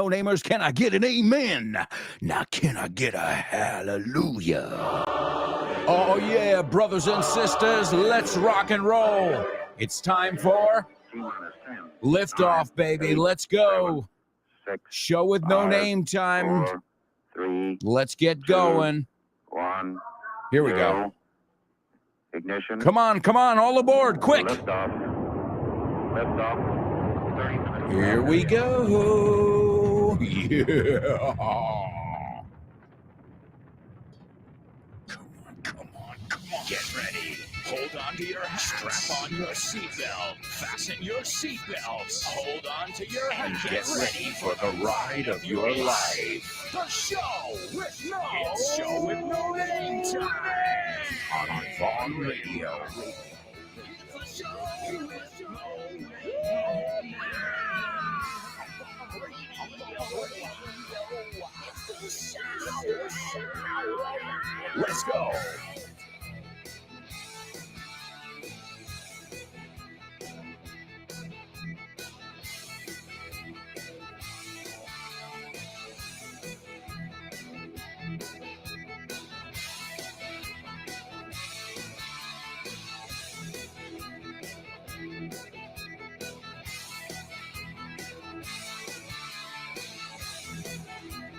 no-namers. Can I get an amen? Now, can I get a hallelujah? Oh, yeah, brothers and sisters, let's rock and roll. It's time for liftoff, baby. Let's go. Show with no name time. 4, 3, Let's get going. 1. Here we go. Ignition. Come on, all aboard, quick. Liftoff. 30 minutes. Here we go. Yeah. Come on. Get ready. Hold on to your hats. Strap on your seatbelt. Fasten your seatbelts. Hold on to your hats. And get ready for the ride of your life. The show with no name time. On Vaughn Radio. Let's go.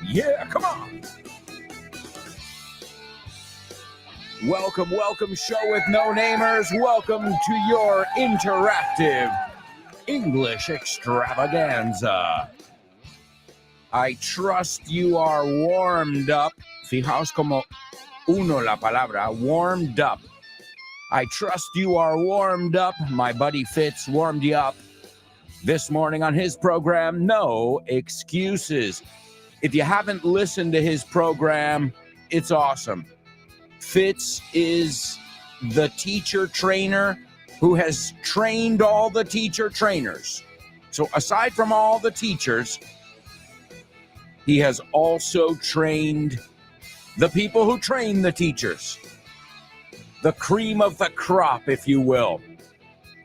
Yeah, come on. Welcome, show with no namers. Welcome to your interactive English extravaganza. I trust you are warmed up. Fijaos como uno la palabra, warmed up. I trust you are warmed up. My buddy Fitz warmed you up this morning on his program, No Excuses. If you haven't listened to his program, it's awesome. Fitz is the teacher trainer who has trained all the teacher trainers. So aside from all the teachers, he has also trained the people who train the teachers. The cream of the crop, if you will.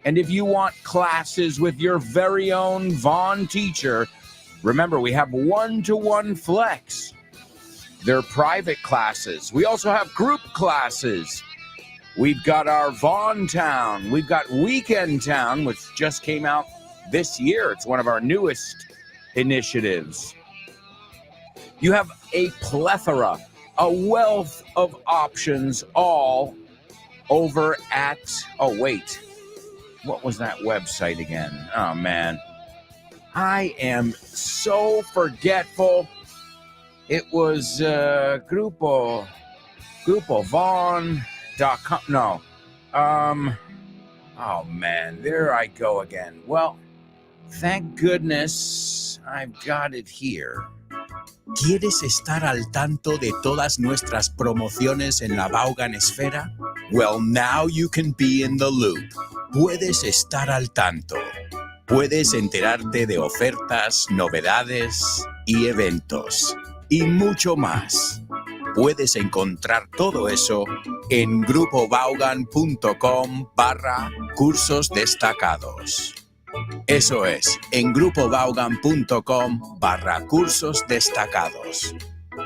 And if you want classes with your very own Vaughn teacher, remember, we have one-to-one flex. They're private classes. We also have group classes. We've got our Vaughn Town. We've got Weekend Town, which just came out this year. It's one of our newest initiatives. You have a plethora, a wealth of options all over at, oh, wait. What was that website again? Oh, man. I am so forgetful. It was GrupoVaughn.com. No. Oh, man. There I go again. Well, thank goodness I've got it here. ¿Quieres estar al tanto de todas nuestras promociones en la Vaughan Esfera? Well, now you can be in the loop. Puedes estar al tanto. Puedes enterarte de ofertas, novedades y eventos. Y mucho más. Puedes encontrar todo eso en grupovaughan.com/cursos destacados. Eso es, en grupovaughan.com/cursos destacados.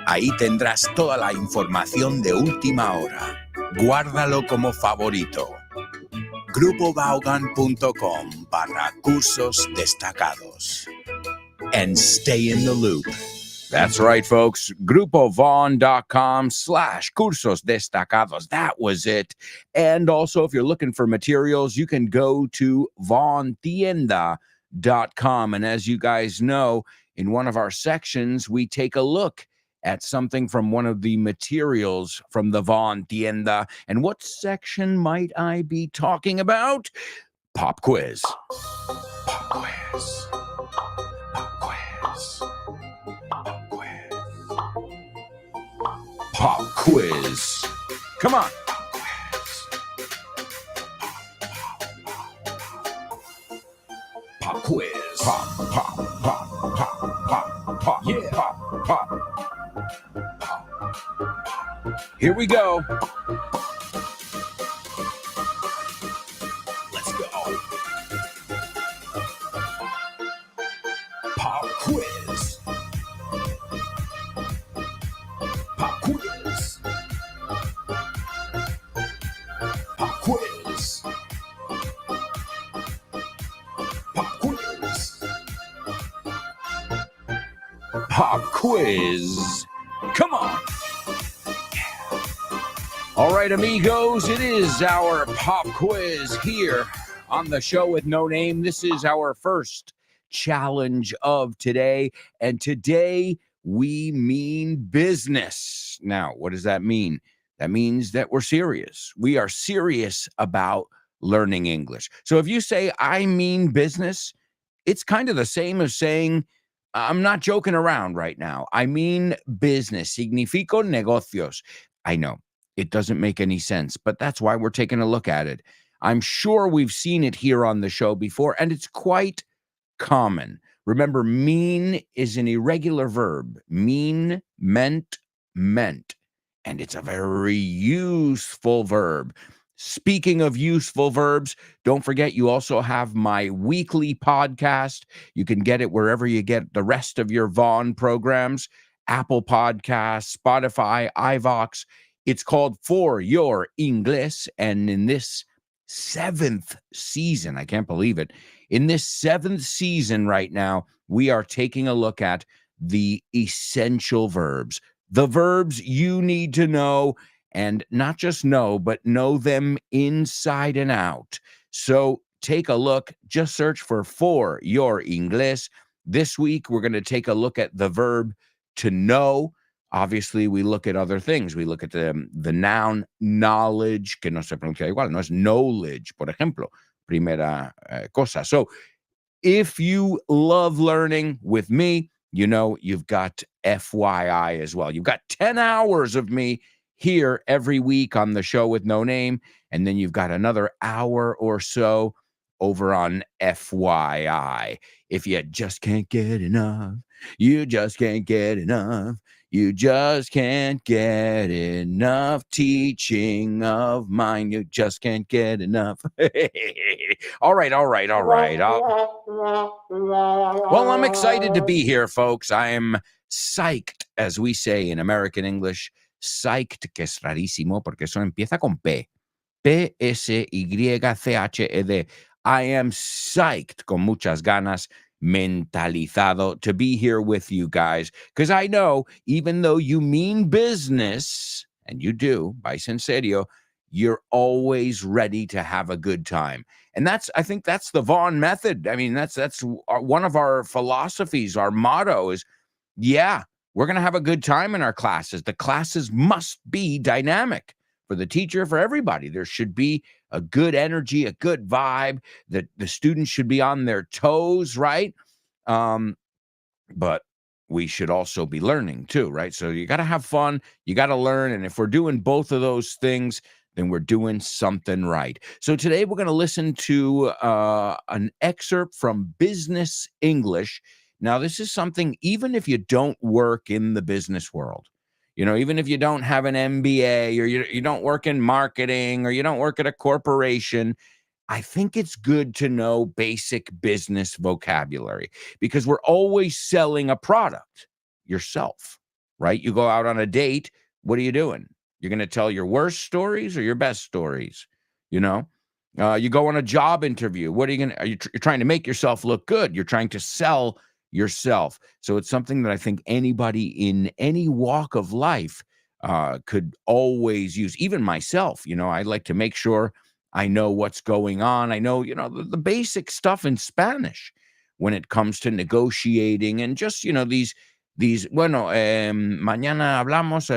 Ahí tendrás toda la información de última hora. Guárdalo como favorito. grupovaughan.com/cursos destacados. And stay in the loop. That's right, folks. GrupoVaughn.com/cursos destacados. That was it. And also, if you're looking for materials, you can go to VaughnTienda.com. And as you guys know, in one of our sections, we take a look at something from one of the materials from the Vaughn Tienda. And what section might I be talking about? Pop quiz. Pop quiz. Pop quiz. Pop quiz. Pop quiz. Come on. Pop quiz. Pop, pop, pop, pop, pop, pop. Yeah. Pop, pop. Pop. Here we go. Let's go. Pop quiz. pop quiz. Come on. All right, amigos, it is our pop quiz here on the show with no name. This is our first challenge of today, and today we mean business. Now, what does that mean? That means that we're serious. We are serious about learning English. So if you say, I mean business, it's kind of the same as saying, I'm not joking around right now. I mean business. Significo negocios. I know it doesn't make any sense, but that's why we're taking a look at it. I'm sure we've seen it here on the show before, and it's quite common. Remember, mean is an irregular verb. Mean, meant, meant. And it's a very useful verb. Speaking of useful verbs, don't forget you also have my weekly podcast. You can get it wherever you get the rest of your Vaughn programs, Apple Podcasts, Spotify, iVox. It's called For Your English. And in this 7th season, I can't believe it, in this 7th season right now, we are taking a look at the essential verbs, the verbs you need to know, and not just know, but know them inside and out. So take a look, just search for your English. This week, we're going to take a look at the verb to know. Obviously, we look at other things. We look at the noun knowledge, que no se pronuncia igual, no es knowledge, por ejemplo, primera cosa. So if you love learning with me, you know you've got FYI as well. You've got 10 hours of me here every week on the show with no name, and then you've got another hour or so over on FYI. If you just can't get enough, you just can't get enough. You just can't get enough teaching of mine. You just can't get enough. All right. Well, I'm excited to be here, folks. I am psyched, as we say in American English. Psyched, que es rarísimo porque eso empieza con P. P-S-Y-C-H-E-D. I am psyched, con muchas ganas, mentalizado, to be here with you guys. Because I know, even though you mean business, and you do, by sincerio, you're always ready to have a good time. And I think that's the Vaughn method. I mean, that's one of our philosophies. Our motto is, yeah, we're going to have a good time in our classes. The classes must be dynamic for the teacher, for everybody. There should be a good energy, a good vibe, that the students should be on their toes, right? But we should also be learning too, right? So you got to have fun, you got to learn. And if we're doing both of those things, then we're doing something right. So today we're going to listen to an excerpt from Business English. Now, this is something, even if you don't work in the business world, even if you don't have an MBA, or you don't work in marketing, or you don't work at a corporation, I think it's good to know basic business vocabulary, because we're always selling a product yourself, right? You go out on a date. What are you doing? You're going to tell your worst stories or your best stories? You go on a job interview. What are you going to, you're trying to make yourself look good. You're trying to sell yourself. So it's something that I think anybody in any walk of life could always use. Even myself, I like to make sure I know what's going on. I know, the basic stuff in Spanish when it comes to negotiating, and just, bueno, mañana hablamos,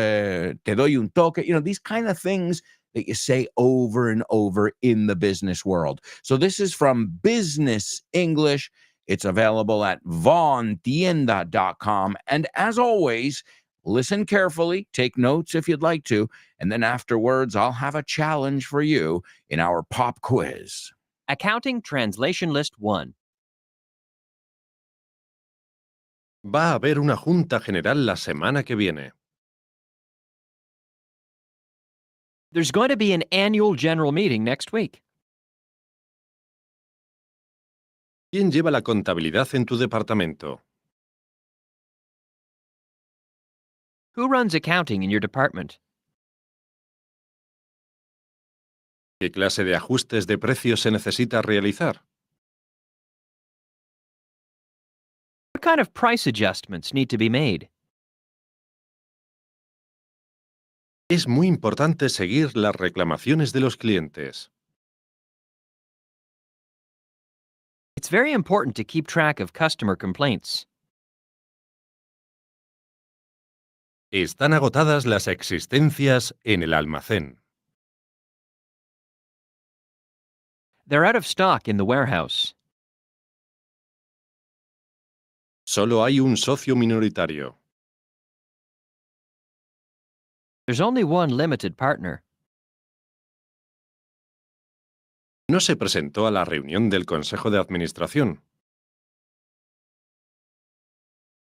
te doy un toque, these kind of things that you say over and over in the business world. So this is from Business English. It's available at vaughntienda.com. And as always, listen carefully, take notes if you'd like to, and then afterwards I'll have a challenge for you in our pop quiz. Accounting Translation List 1. Va a haber una junta general la semana que viene. There's going to be an annual general meeting next week. ¿Quién lleva la contabilidad en tu departamento? Who runs accounting in your department? ¿Qué clase de ajustes de precios se necesita realizar? What kind of price adjustments need to be made? Es muy importante seguir las reclamaciones de los clientes. It's very important to keep track of customer complaints. Están agotadas las existencias en el almacén. They're out of stock in the warehouse. Solo hay un socio minoritario. There's only one limited partner. No se presentó a la reunión del Consejo de Administración.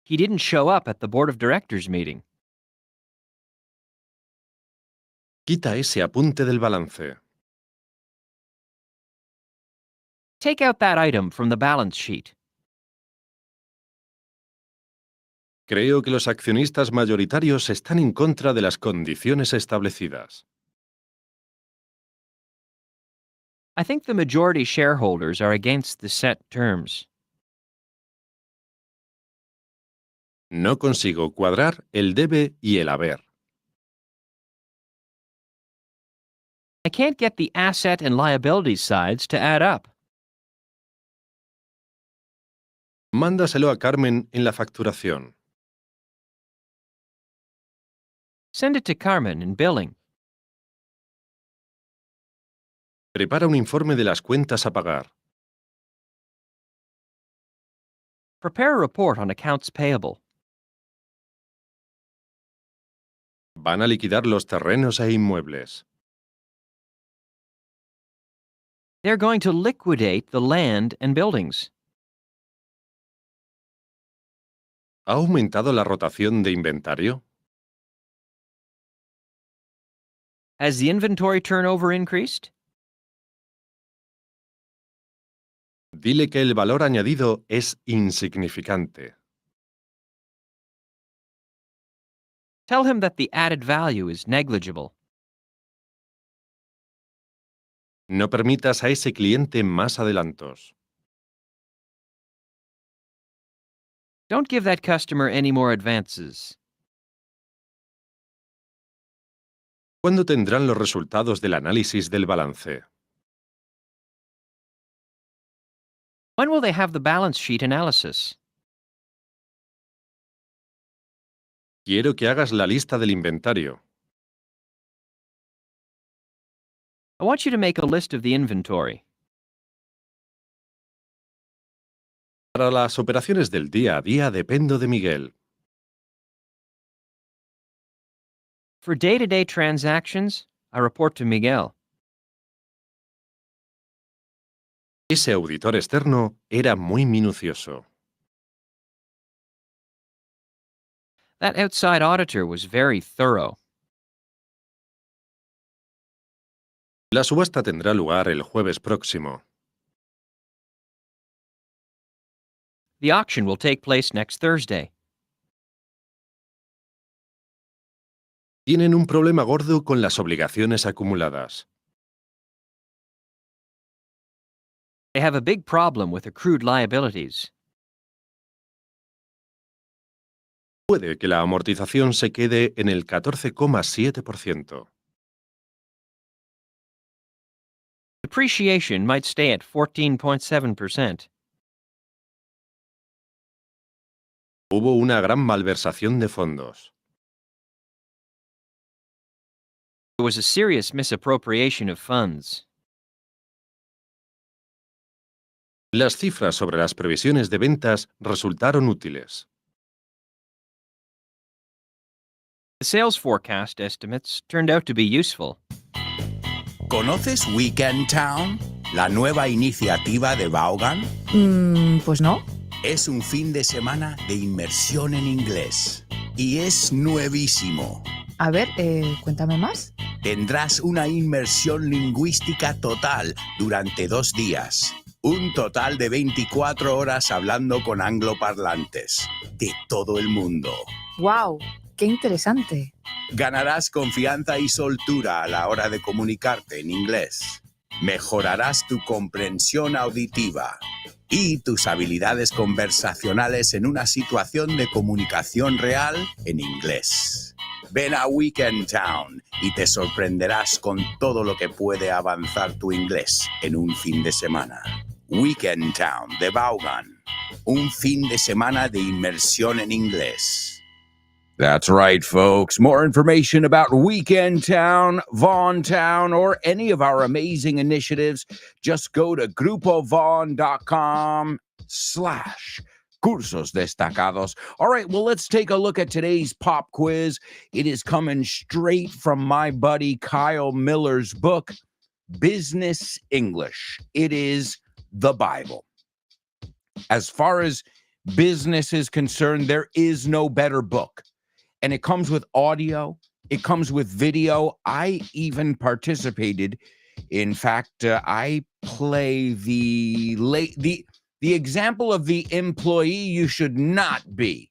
He didn't show up at the board of directors meeting. Quita ese apunte del balance. Take out that item from the balance sheet. Creo que los accionistas mayoritarios están en contra de las condiciones establecidas. I think the majority shareholders are against the set terms. No consigo cuadrar el debe y el haber. I can't get the asset and liability sides to add up. Mándaselo a Carmen en la facturación. Send it to Carmen in billing. Prepara un informe de las cuentas a pagar. Prepare a report on accounts payable. Van a liquidar los terrenos e inmuebles. They're going to liquidate the land and buildings. ¿Ha aumentado la rotación de inventario? Has the inventory turnover increased? Dile que el valor añadido es insignificante. Tell him that the added value is negligible. No permitas a ese cliente más adelantos. Don't give that customer any more advances. ¿Cuándo tendrán los resultados del análisis del balance? When will they have the balance sheet analysis? Quiero que hagas la lista del inventario. I want you to make a list of the inventory. Para las operaciones del día a día dependo de Miguel. For day-to-day transactions, I report to Miguel. Ese auditor externo era muy minucioso. That outside auditor was very thorough. La subasta tendrá lugar el jueves próximo. The auction will take place next Thursday. Tienen un problema gordo con las obligaciones acumuladas. They have a big problem with accrued liabilities. Puede que la amortización se quede en el 14,7%. Depreciation might stay at 14.7%. Hubo una gran malversación de fondos. There was a serious misappropriation of funds. Las cifras sobre las previsiones de ventas resultaron útiles. The sales forecast estimates turned out to be useful. ¿Conoces Weekend Town? La nueva iniciativa de Vaughan. Pues no. Es un fin de semana de inmersión en inglés. Y es nuevísimo. A ver, cuéntame más. Tendrás una inmersión lingüística total durante 2 días. Un total de 24 horas hablando con angloparlantes de todo el mundo. ¡Wow! ¡Qué interesante! Ganarás confianza y soltura a la hora de comunicarte en inglés. Mejorarás tu comprensión auditiva. y tus habilidades conversacionales en una situación de comunicación real en inglés. Ven a Weekend Town y te sorprenderás con todo lo que puede avanzar tu inglés en un fin de semana. Weekend Town de Vaughan. Un fin de semana de inmersión en inglés. That's right, folks. More information about Weekend Town, Vaughan Town, or any of our amazing initiatives, just go to grupovaughan.com/cursos destacados. All right, well, let's take a look at today's pop quiz. It is coming straight from my buddy Kyle Miller's book, Business English. It is the Bible. As far as business is concerned, there is no better book. And it comes with audio. It comes with video. I even participated. In fact, I play the example of the employee you should not be.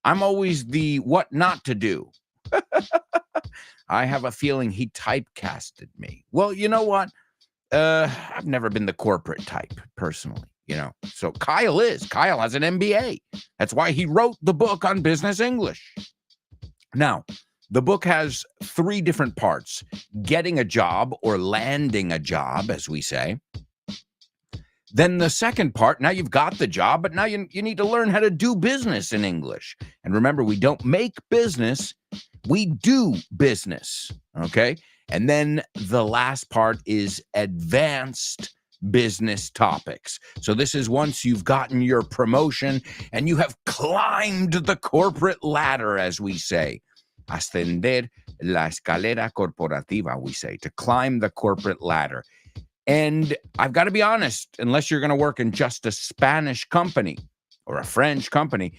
I'm always the what not to do. I have a feeling he typecasted me. Well, you know what? I've never been the corporate type, personally. So Kyle has an MBA. That's why he wrote the book on business English. Now, the book has 3 different parts: getting a job, or landing a job, as we say. Then the second part, now you've got the job, but now you need to learn how to do business in English. And remember, we don't make business, we do business, okay? And then the last part is advanced business topics. So this is once you've gotten your promotion and you have climbed the corporate ladder, as we say. Ascender la escalera corporativa, we say, to climb the corporate ladder. And I've got to be honest, unless you're going to work in just a Spanish company or a French company,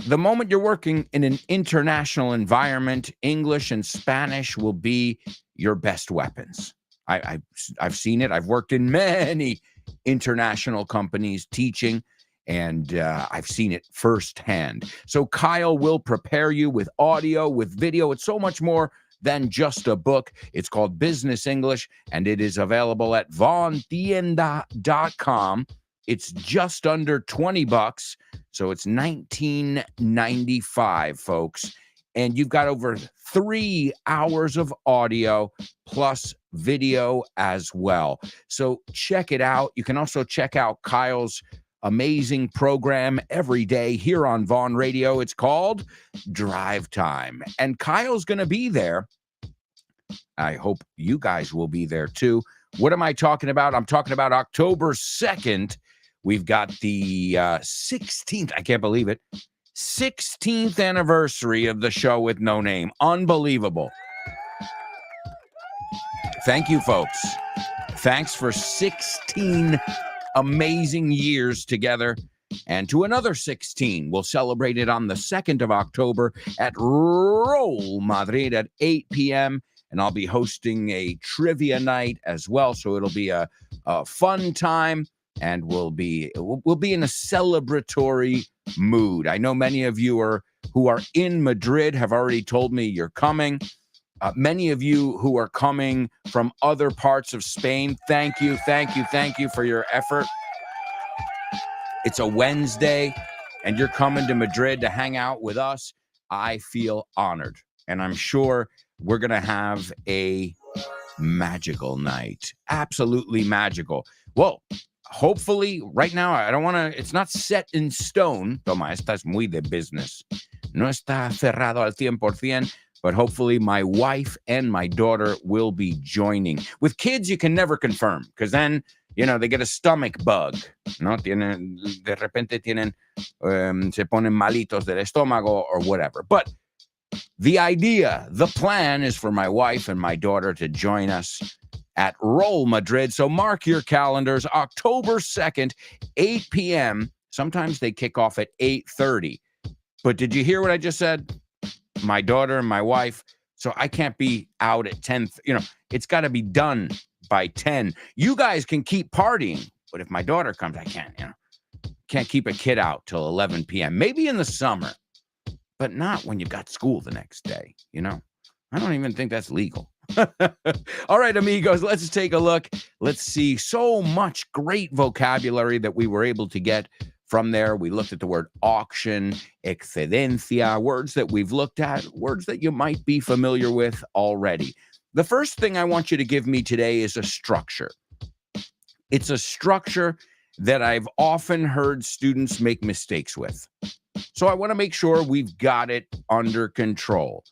the moment you're working in an international environment, English and Spanish will be your best weapons. I've seen it. I've worked in many international companies teaching, and I've seen it firsthand. So Kyle will prepare you with audio, with video. It's so much more than just a book. It's called Business English, and it is available at vaughantienda.com. It's just under $20, so it's $19.95, folks. And you've got over 3 hours of audio plus video as well. So check it out. You can also check out Kyle's amazing program every day here on Vaughan Radio. It's called Drive Time. And Kyle's going to be there. I hope you guys will be there too. What am I talking about? I'm talking about October 2nd. We've got the 16th. I can't believe it. 16th anniversary of the show with no name. Unbelievable. Thank you, folks. Thanks for 16 amazing years together. And to another 16. We'll celebrate it on the 2nd of October at Roll Madrid at 8 p.m. And I'll be hosting a trivia night as well. So it'll be a fun time. And we'll be in a celebratory mood. I know many of you who are in Madrid have already told me you're coming. Many of you who are coming from other parts of Spain, thank you for your effort. It's a Wednesday, and you're coming to Madrid to hang out with us. I feel honored, and I'm sure we're going to have a magical night. Absolutely magical. Well, hopefully, right now, I don't want to, it's not set in stone. Toma, estás muy de business. No está cerrado al 100%, but hopefully my wife and my daughter will be joining. With kids, you can never confirm, because then, they get a stomach bug, ¿no? De repente se ponen malitos del estómago or whatever. But the plan is for my wife and my daughter to join us at Roll Madrid. So mark your calendars, October 2nd, 8 p.m. Sometimes they kick off at 8:30. But did you hear what I just said? My daughter and my wife. So I can't be out at 10. It's got to be done by 10. You guys can keep partying, but if my daughter comes, I can't, can't keep a kid out till 11 p.m. Maybe in the summer, but not when you've got school the next day, I don't even think that's legal. All right, amigos, let's take a look. Let's see. So much great vocabulary that we were able to get from there. We looked at the word auction, excedencia, words that we've looked at, words that you might be familiar with already. The first thing I want you to give me today is a structure. It's a structure that I've often heard students make mistakes with. So I want to make sure we've got it under control.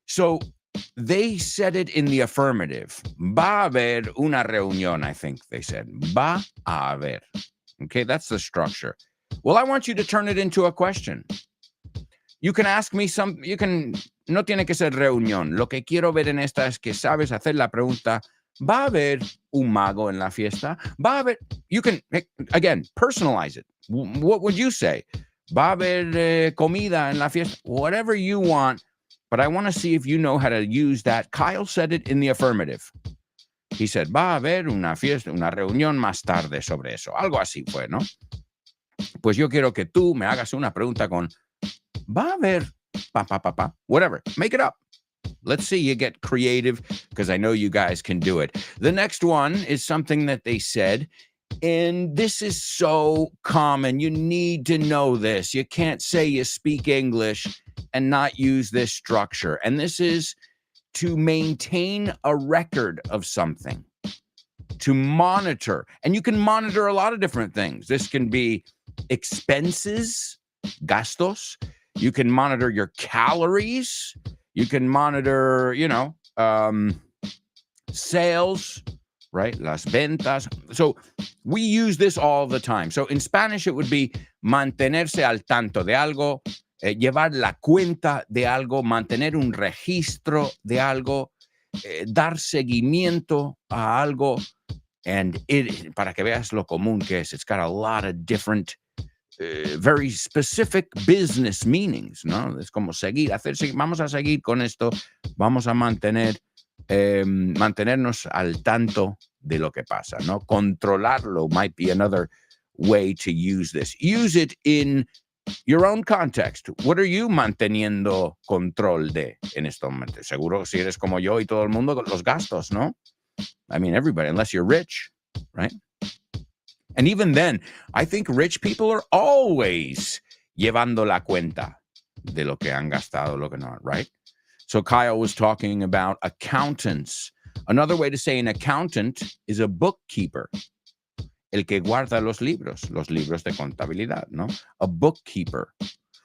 So they said it in the affirmative. Va a haber una reunión, I think they said. Va a haber. Okay, that's the structure. Well, I want you to turn it into a question. You can ask me no tiene que ser reunión. Lo que quiero ver en esta es que sabes hacer la pregunta, ¿va a haber un mago en la fiesta? Va a haber, you can, again, personalize it. What would you say? Va a haber comida en la fiesta? Whatever you want, but I want to see if you know how to use that. Kyle said it in the affirmative. He said, va a haber una fiesta, una reunión más tarde sobre eso. Algo así fue, ¿no? Pues yo quiero que tú me hagas una pregunta con, va a haber, whatever, make it up. Let's see you get creative, because I know you guys can do it. The next one is something that they said, and this is so common. You need to know this. You can't say you speak English and not use this structure. And this is to maintain a record of something, to monitor. And you can monitor a lot of different things. This can be expenses, gastos. You can monitor your calories. You can monitor, sales, right? Las ventas. So we use this all the time. So in Spanish, it would be mantenerse al tanto de algo, llevar la cuenta de algo, mantener un registro de algo, dar seguimiento a algo. And para que veas lo común que es, it's got a lot of different, very specific business meanings, ¿no? Es como seguir, vamos a seguir con esto, vamos a mantenernos al tanto de lo que pasa, ¿no? Controlarlo might be another way to use this. Use it in your own context. What are you manteniendo control de en este momento? Seguro si eres como yo y todo el mundo, los gastos, ¿no? I mean, everybody, unless you're rich, right? And even then, I think rich people are always llevando la cuenta de lo que han gastado, lo que no, right? So Kyle was talking about accountants. Another way to say an accountant is a bookkeeper. El que guarda los libros de contabilidad, ¿no? A bookkeeper.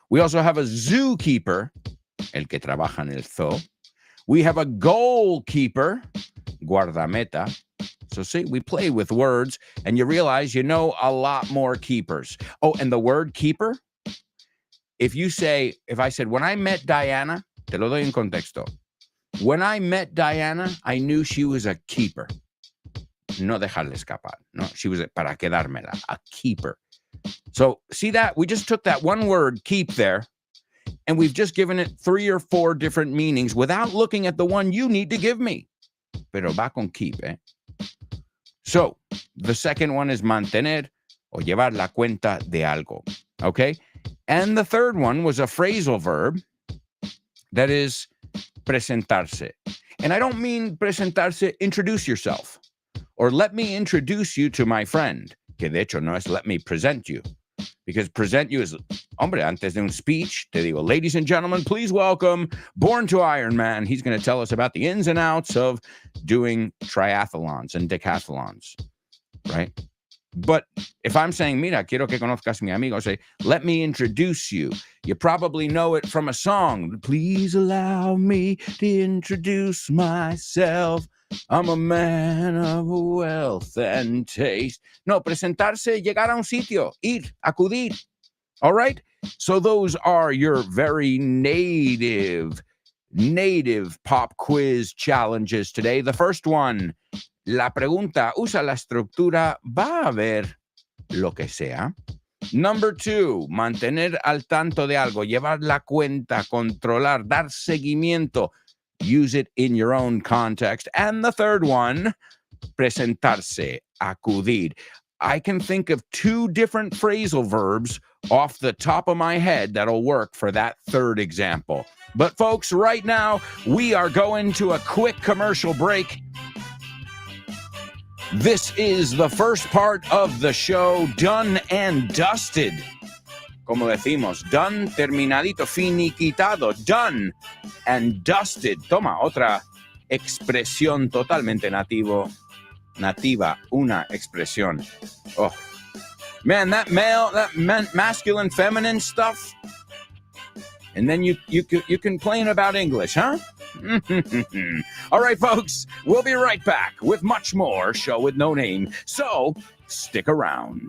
We also have a zookeeper, el que trabaja en el zoo. We have a goalkeeper, guardameta. So see, we play with words, and you realize you know a lot more keepers. Oh, and the word keeper, if I said, when I met Diana, te lo doy en contexto. When I met Diana, I knew she was a keeper. No dejarle escapar. No, she was para quedármela, a keeper. So see that? We just took that one word, keep there, and we've just given it 3 or 4 different meanings without looking at the one you need to give me. Pero va con keep, eh? So the second one is mantener o llevar la cuenta de algo. Okay? And the third one was a phrasal verb that is presentarse. And I don't mean presentarse, introduce yourself. Or let me introduce you to my friend. Que de hecho no es let me present you. Because present you is, hombre, antes de un speech, te digo, ladies and gentlemen, please welcome Born to Iron Man. He's going to tell us about the ins and outs of doing triathlons and decathlons, right? But if I'm saying, mira, quiero que conozcas mi amigo, say, let me introduce you. You probably know it from a song. Please allow me to introduce myself. I'm a man of wealth and taste. No, presentarse, llegar a un sitio, ir, acudir. All right? So those are your very native pop quiz challenges today. The first one, la pregunta usa la estructura va a haber lo que sea. Number 2, mantener al tanto de algo, llevar la cuenta, controlar, dar seguimiento. Use it in your own context. And the third one, presentarse, acudir. I can think of 2 different phrasal verbs off the top of my head that'll work for that third example. But folks, right now, we are going to a quick commercial break. This is the first part of the show, done and dusted. Como decimos, done, terminadito, finiquitado, done and dusted. Toma, otra expresión totalmente nativa, una expresión. Oh, man, that masculine, feminine stuff. And then you complain about English, huh? All right, folks, we'll be right back with much more Show with No Name. So stick around.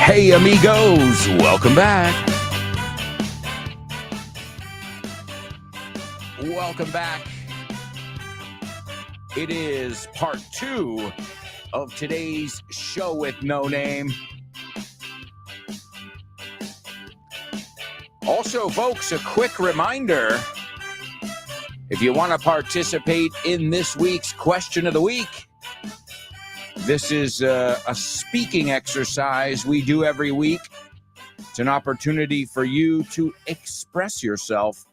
Hey, amigos, welcome back. Welcome back. It is part 2 of today's Show with No Name. Also, folks, a quick reminder, if you want to participate in this week's Question of the Week, this is a speaking exercise we do every week. It's an opportunity for you to express yourself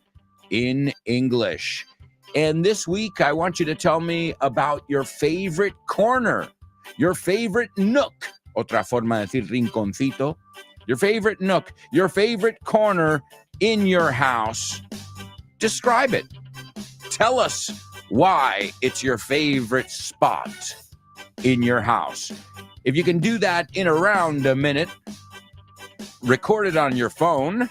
in English. And this week, I want you to tell me about your favorite corner, your favorite nook, otra forma de decir rinconcito, your favorite nook, your favorite corner in your house. Describe it. Tell us why it's your favorite spot in your house. If you can do that in around a minute, record it on your phone,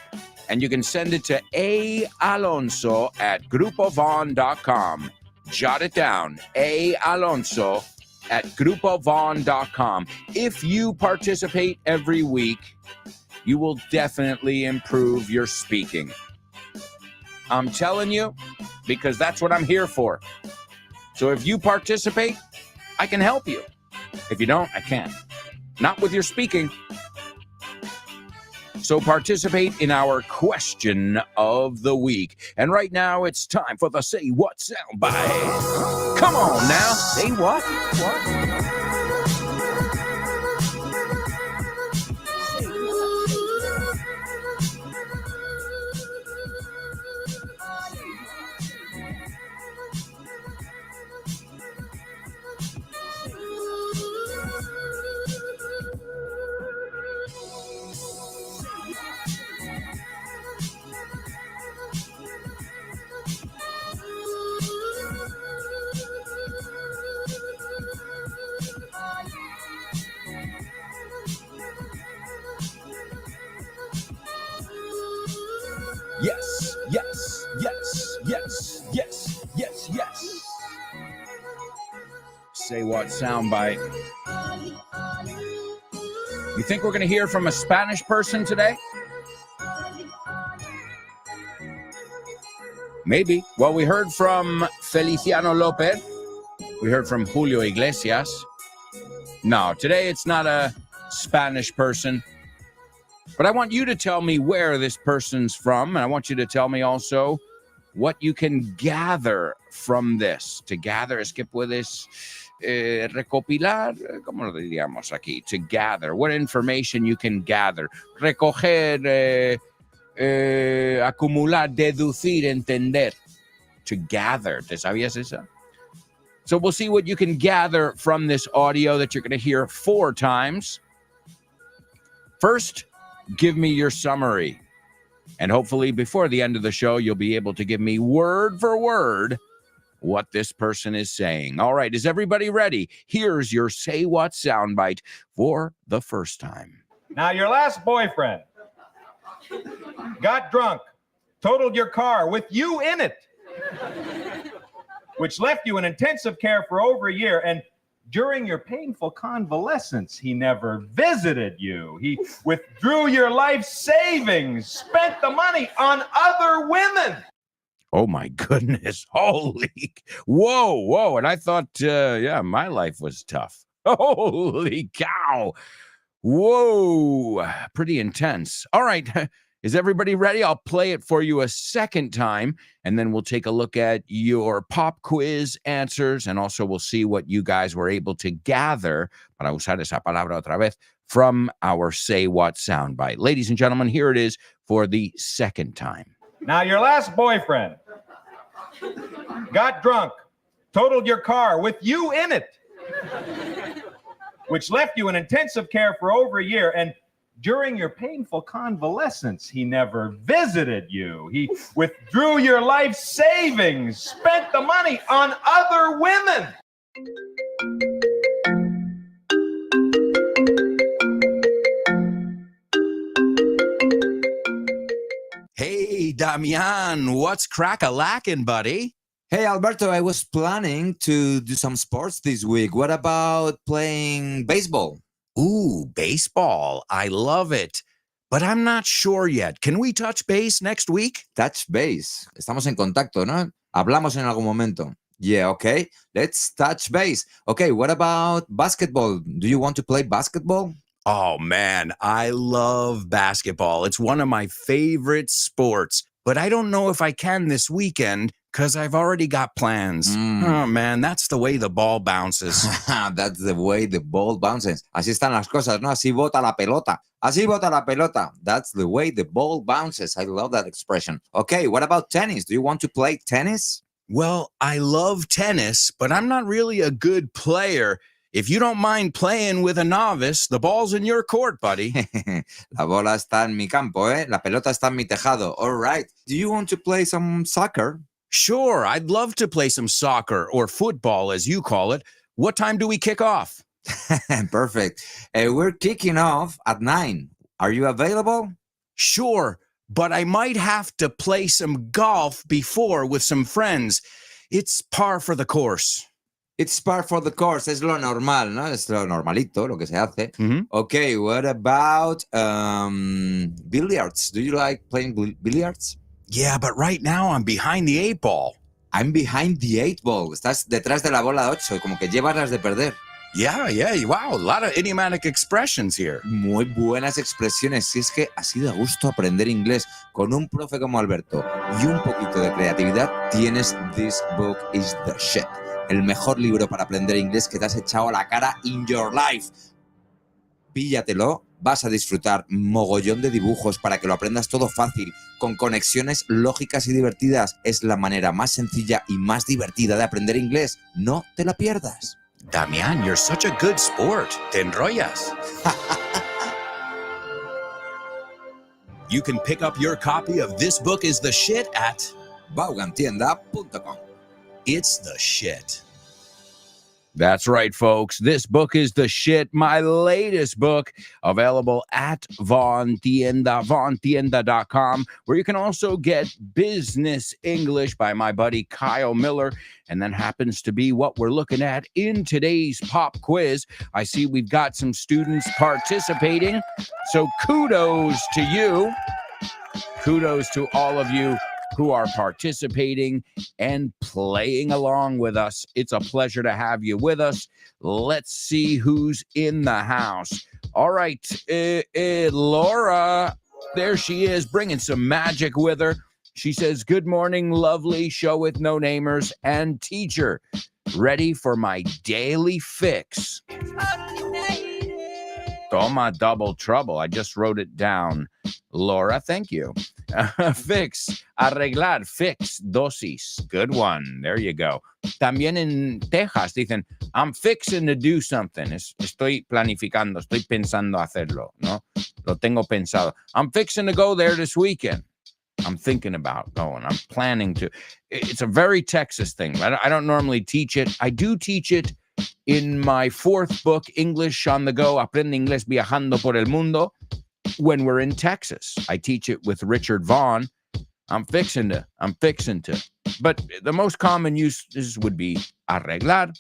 and you can send it to aalonso@grupovon.com. Jot it down, aalonso@grupovon.com. If you participate every week, you will definitely improve your speaking. I'm telling you, because that's what I'm here for. So if you participate, I can help you. If you don't, I can't. Not with your speaking. So participate in our question of the week. And right now, it's time for the Say What soundbite. Come on now. Say what? What? Yes, yes, yes, yes, yes, yes, yes. Say what soundbite. You think we're going to hear from a Spanish person today? Maybe. Well, we heard from Feliciano Lopez. We heard from Julio Iglesias. No, today it's not a Spanish person. But I want you to tell me where this person's from, and I want you to tell me also what you can gather from this. To gather es que puedes recopilar, ¿cómo lo diríamos aquí? To gather, what information you can gather. Recoger, acumular, deducir, entender. To gather. ¿Te sabías esa? So we'll see what you can gather from this audio that you're going to hear 4 times. First, give me your summary. And hopefully before the end of the show, you'll be able to give me word for word what this person is saying. All right, is everybody ready? Here's your Say What soundbite for the first time. Now, your last boyfriend got drunk, totaled your car with you in it, which left you in intensive care for over a year, and during your painful convalescence, he never visited you. He withdrew your life savings, spent the money on other women. Oh my goodness. Holy. Whoa. And I thought, my life was tough. Holy cow. Whoa. Pretty intense. All right. Is everybody ready? I'll play it for you a second time, and then we'll take a look at your pop quiz answers, and also we'll see what you guys were able to gather, para usar esa palabra otra vez, from our Say What soundbite. Ladies and gentlemen, here it is for the second time. Now, your last boyfriend got drunk, totaled your car with you in it, which left you in intensive care for over a year. And during your painful convalescence, he never visited you. He withdrew your life savings, spent the money on other women. Hey, Damian, what's crack-a-lackin', buddy? Hey, Alberto, I was planning to do some sports this week. What about playing baseball? Ooh, baseball. I love it. But I'm not sure yet. Can we touch base next week? Touch base. Estamos en contacto, ¿no? Hablamos en algún momento. Yeah, okay. Let's touch base. Okay, what about basketball? Do you want to play basketball? Oh, man, I love basketball. It's one of my favorite sports. But I don't know if I can this weekend because I've already got plans. Oh, man, that's the way the ball bounces. That's the way the ball bounces. Así están las cosas, ¿no? Así bota la pelota. Así bota la pelota. That's the way the ball bounces. I love that expression. Okay, what about tennis? Do you want to play tennis? Well, I love tennis, but I'm not really a good player. If you don't mind playing with a novice, the ball's in your court, buddy. La bola está en mi campo, ¿eh? La pelota está en mi tejado. All right. Do you want to play some soccer? Sure, I'd love to play some soccer, or football as you call it. What time do we kick off? Perfect. We're kicking off at 9. Are you available? Sure, but I might have to play some golf before with some friends. It's par for the course. It's par for the course. Es lo normal, ¿no? Es lo normalito, lo que se hace. Mhm. Okay, what about billiards? Do you like playing billiards? Yeah, but right now I'm behind the 8 ball. I'm behind the 8 ball. Estás detrás de la bola 8, como que llevas las de perder. Yeah, wow, a lot of idiomatic expressions here. Muy buenas expresiones. Si es que así da gusto aprender inglés con un profe como Alberto y un poquito de creatividad, tienes This Book is the Shit. El mejor libro para aprender inglés que te has echado a la cara in your life. Píllatelo, vas a disfrutar mogollón de dibujos para que lo aprendas todo fácil, con conexiones lógicas y divertidas. Es la manera más sencilla y más divertida de aprender inglés. No te la pierdas. Damian, you're such a good sport. Te enrollas. You can pick up your copy of This Book is the Shit at vaughantienda.com. It's the Shit. That's right, folks. This book is the shit. My latest book, available at vaughantienda.com, where you can also get Business English by my buddy Kyle Miller. And that happens to be what we're looking at in today's pop quiz. I see we've got some students participating. So kudos to you. Kudos to all of you who are participating and playing along with us. It's a pleasure to have you with us. Let's see who's in the house. All right, Laura, there she is, bringing some magic with her. She says, good morning, lovely show with no namers and teacher. Ready for my daily fix. Toma double trouble. I just wrote it down. Laura, thank you. Fix, arreglar, fix, dosis. Good one. There you go. También en Texas dicen, I'm fixing to do something. Estoy planificando, estoy pensando hacerlo, ¿no? Lo tengo pensado. I'm fixing to go there this weekend. I'm thinking about going. I'm planning to. It's a very Texas thing. I don't normally teach it. I do teach it in my 4th book, English on the Go, Aprende Inglés Viajando por el Mundo, when we're in Texas. I teach it with Richard Vaughn. I'm fixing to. But the most common uses would be arreglar,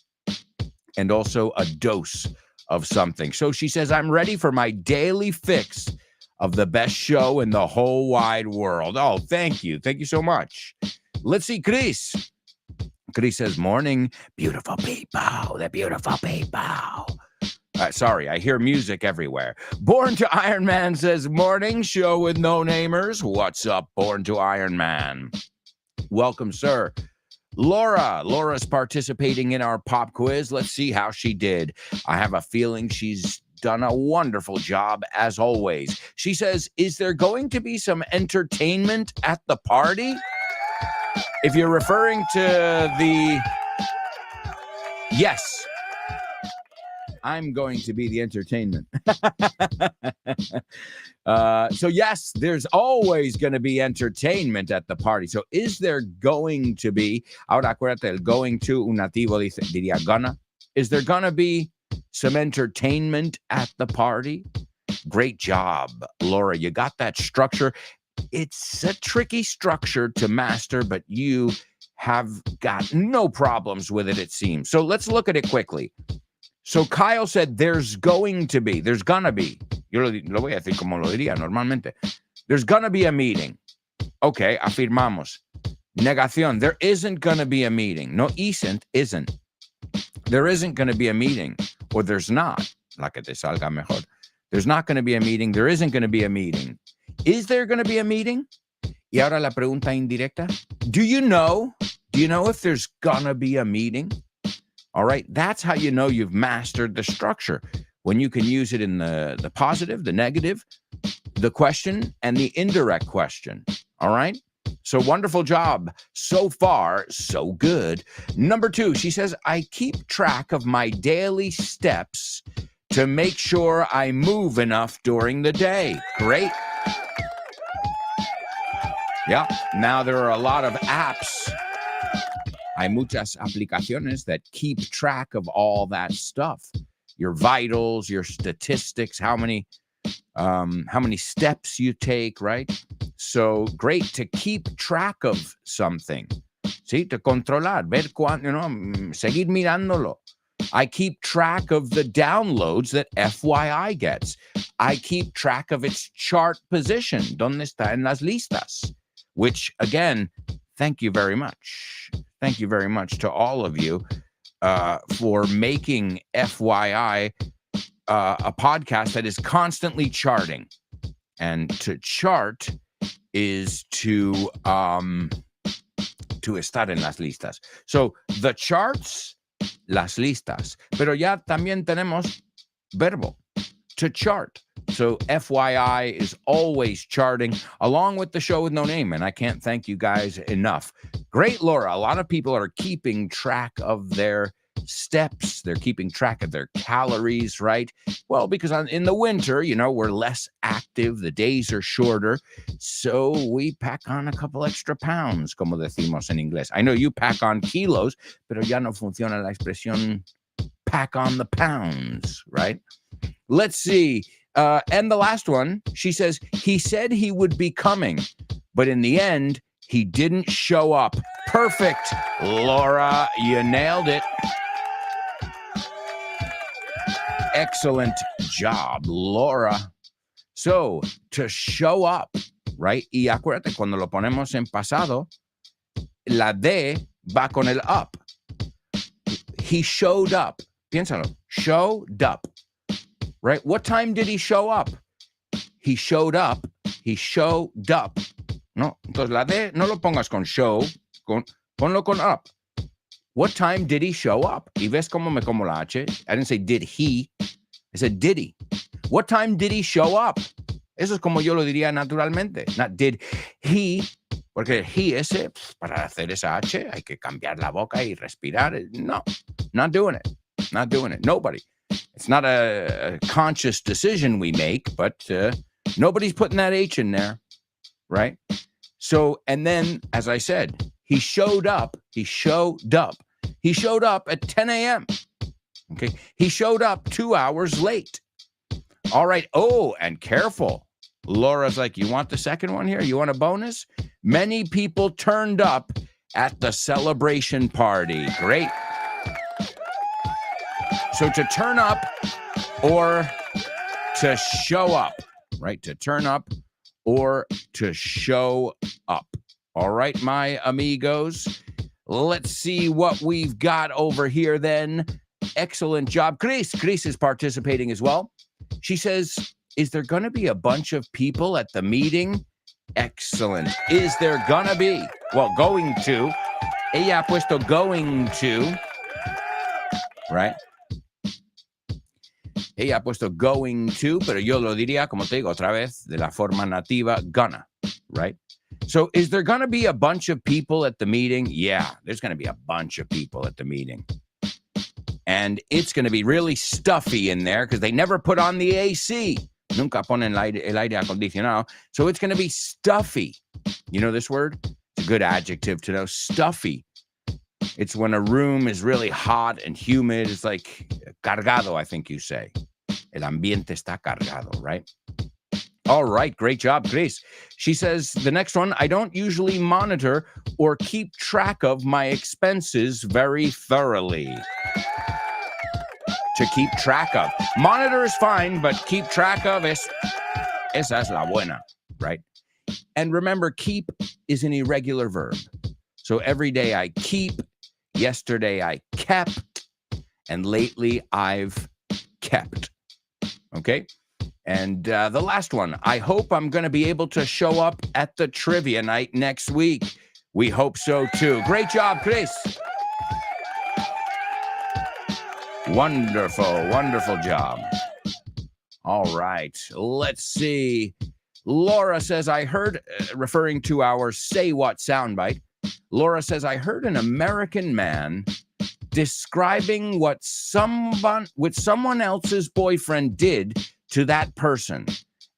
and also a dose of something. So she says, I'm ready for my daily fix of the best show in the whole wide world. Oh, thank you. Thank you so much. Let's see, Chris. Chris says, morning, beautiful people, the beautiful people. Sorry, I hear music everywhere. Born to Iron Man says, morning, show with no-namers. What's up, Born to Iron Man? Welcome, sir. Laura's participating in our pop quiz. Let's see how she did. I have a feeling she's done a wonderful job, as always. She says, is there going to be some entertainment at the party? If you're referring to the... Yes. I'm going to be the entertainment. So yes, there's always going to be entertainment at the party. So is there going to be, ahora acuérdate, el going to, un nativo diría gonna. Is there going to be some entertainment at the party? Great job, Laura. You got that structure. It's a tricky structure to master, but you have got no problems with it, it seems. So let's look at it quickly. So Kyle said, there's going to be, there's gonna be. Yo lo voy a decir como lo diría normalmente. There's gonna be a meeting. Okay, afirmamos. Negación, there isn't gonna be a meeting. No isn't. There isn't gonna be a meeting. Or there's not. La que te salga mejor. There's not gonna be a meeting. There isn't gonna be a meeting. Is there gonna be a meeting? Y ahora la pregunta indirecta. Do you know if there's gonna be a meeting? All right, that's how you know you've mastered the structure. When you can use it in the positive, the negative, the question, and the indirect question. All right? So wonderful job. So far, so good. Number 2, she says, I keep track of my daily steps to make sure I move enough during the day. Great. Yeah, now there are a lot of apps. Hay muchas aplicaciones that keep track of all that stuff. Your vitals, your statistics, how many steps you take, right? So great to keep track of something. Sí, to controlar, ver cuánto, seguir mirándolo. I keep track of the downloads that FYI gets. I keep track of its chart position, donde está en las listas, which again, thank you very much. Thank you very much to all of you for making FYI a podcast that is constantly charting. And to chart is to estar en las listas. So the charts, las listas. Pero ya también tenemos verbo, to chart. So FYI is always charting along with the show with no name. And I can't thank you guys enough. Great, Laura. A lot of people are keeping track of their steps. They're keeping track of their calories, right? Well, because in the winter, we're less active. The days are shorter. So we pack on a couple extra pounds, como decimos en inglés. I know you pack on kilos, pero ya no funciona la expresión pack on the pounds, right? Let's see. And the last one, she says, he said he would be coming, but in the end, he didn't show up. Perfect, Laura. You nailed it. Excellent job, Laura. So, to show up, right? Y acuérdate, cuando lo ponemos en pasado, la D va con el up. He showed up. Piénsalo. Showed up. Right? What time did he show up? He showed up. He showed up. No, entonces la D no lo pongas con show, ponlo con up. What time did he show up? Y ves cómo me como la H. I didn't say did he. I said did he. What time did he show up? Eso es como yo lo diría naturalmente. Not did he, porque he ese, para hacer esa H hay que cambiar la boca y respirar. No, not doing it. Not doing it. Nobody. It's not a conscious decision we make, but nobody's putting that H in there, right? So, and then, as I said, he showed up at 10 a.m. Okay. He showed up 2 hours late. All right. Oh, and careful. Laura's like, you want the second one here? You want a bonus? Many people turned up at the celebration party. Great. So to turn up or to show up, right? To turn up or to show up. All right, my amigos. Let's see what we've got over here then. Excellent job. Chris is participating as well. She says, is there going to be a bunch of people at the meeting? Excellent. Is there going to be? Well, going to. Ella ha puesto going to. Right? Ella ha puesto going to, pero yo lo diría, como te digo, otra vez, de la forma nativa, gonna. Right? So is there going to be a bunch of people at the meeting? Yeah, there's going to be a bunch of people at the meeting. And it's going to be really stuffy in there because they never put on the AC. Nunca ponen el aire acondicionado. So it's going to be stuffy. You know this word? It's a good adjective to know. Stuffy. It's when a room is really hot and humid. It's like cargado, I think you say. El ambiente está cargado, right? All right, great job, Chris. She says, the next one, I don't usually monitor or keep track of my expenses very thoroughly. To keep track of. Monitor is fine, but keep track of esa es la buena, right? And remember, keep is an irregular verb. So every day I keep, yesterday I kept, and lately I've kept. Okay? And the last one, I hope I'm going to be able to show up at the trivia night next week. We hope so too. Great job, Chris. Wonderful, wonderful job. All right, let's see. Laura says, I heard, referring to our Say What soundbite, Laura says, I heard an American man describing what someone else's boyfriend did to that person.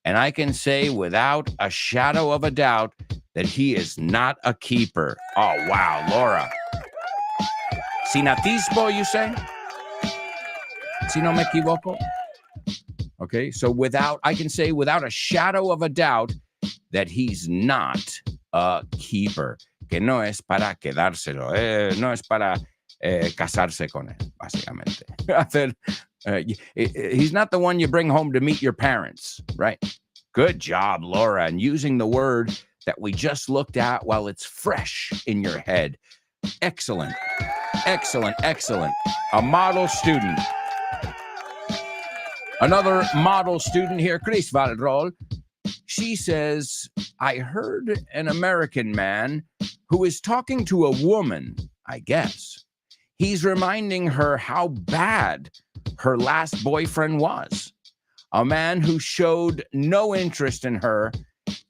And I can say without a shadow of a doubt that he is not a keeper. Oh, wow, Laura. Sin atisbo, you say? Si no me equivoco? Okay, so I can say without a shadow of a doubt that he's not a keeper. Que no es para quedárselo, no es para casarse con él, básicamente. He's not the one you bring home to meet your parents, right? Good job, Laura, and using the word that we just looked at while it's fresh in your head. Excellent, excellent, excellent. A model student. Another model student here, Chris Valrol. She says, I heard an American man who is talking to a woman, I guess. He's reminding her how bad her last boyfriend was. A man who showed no interest in her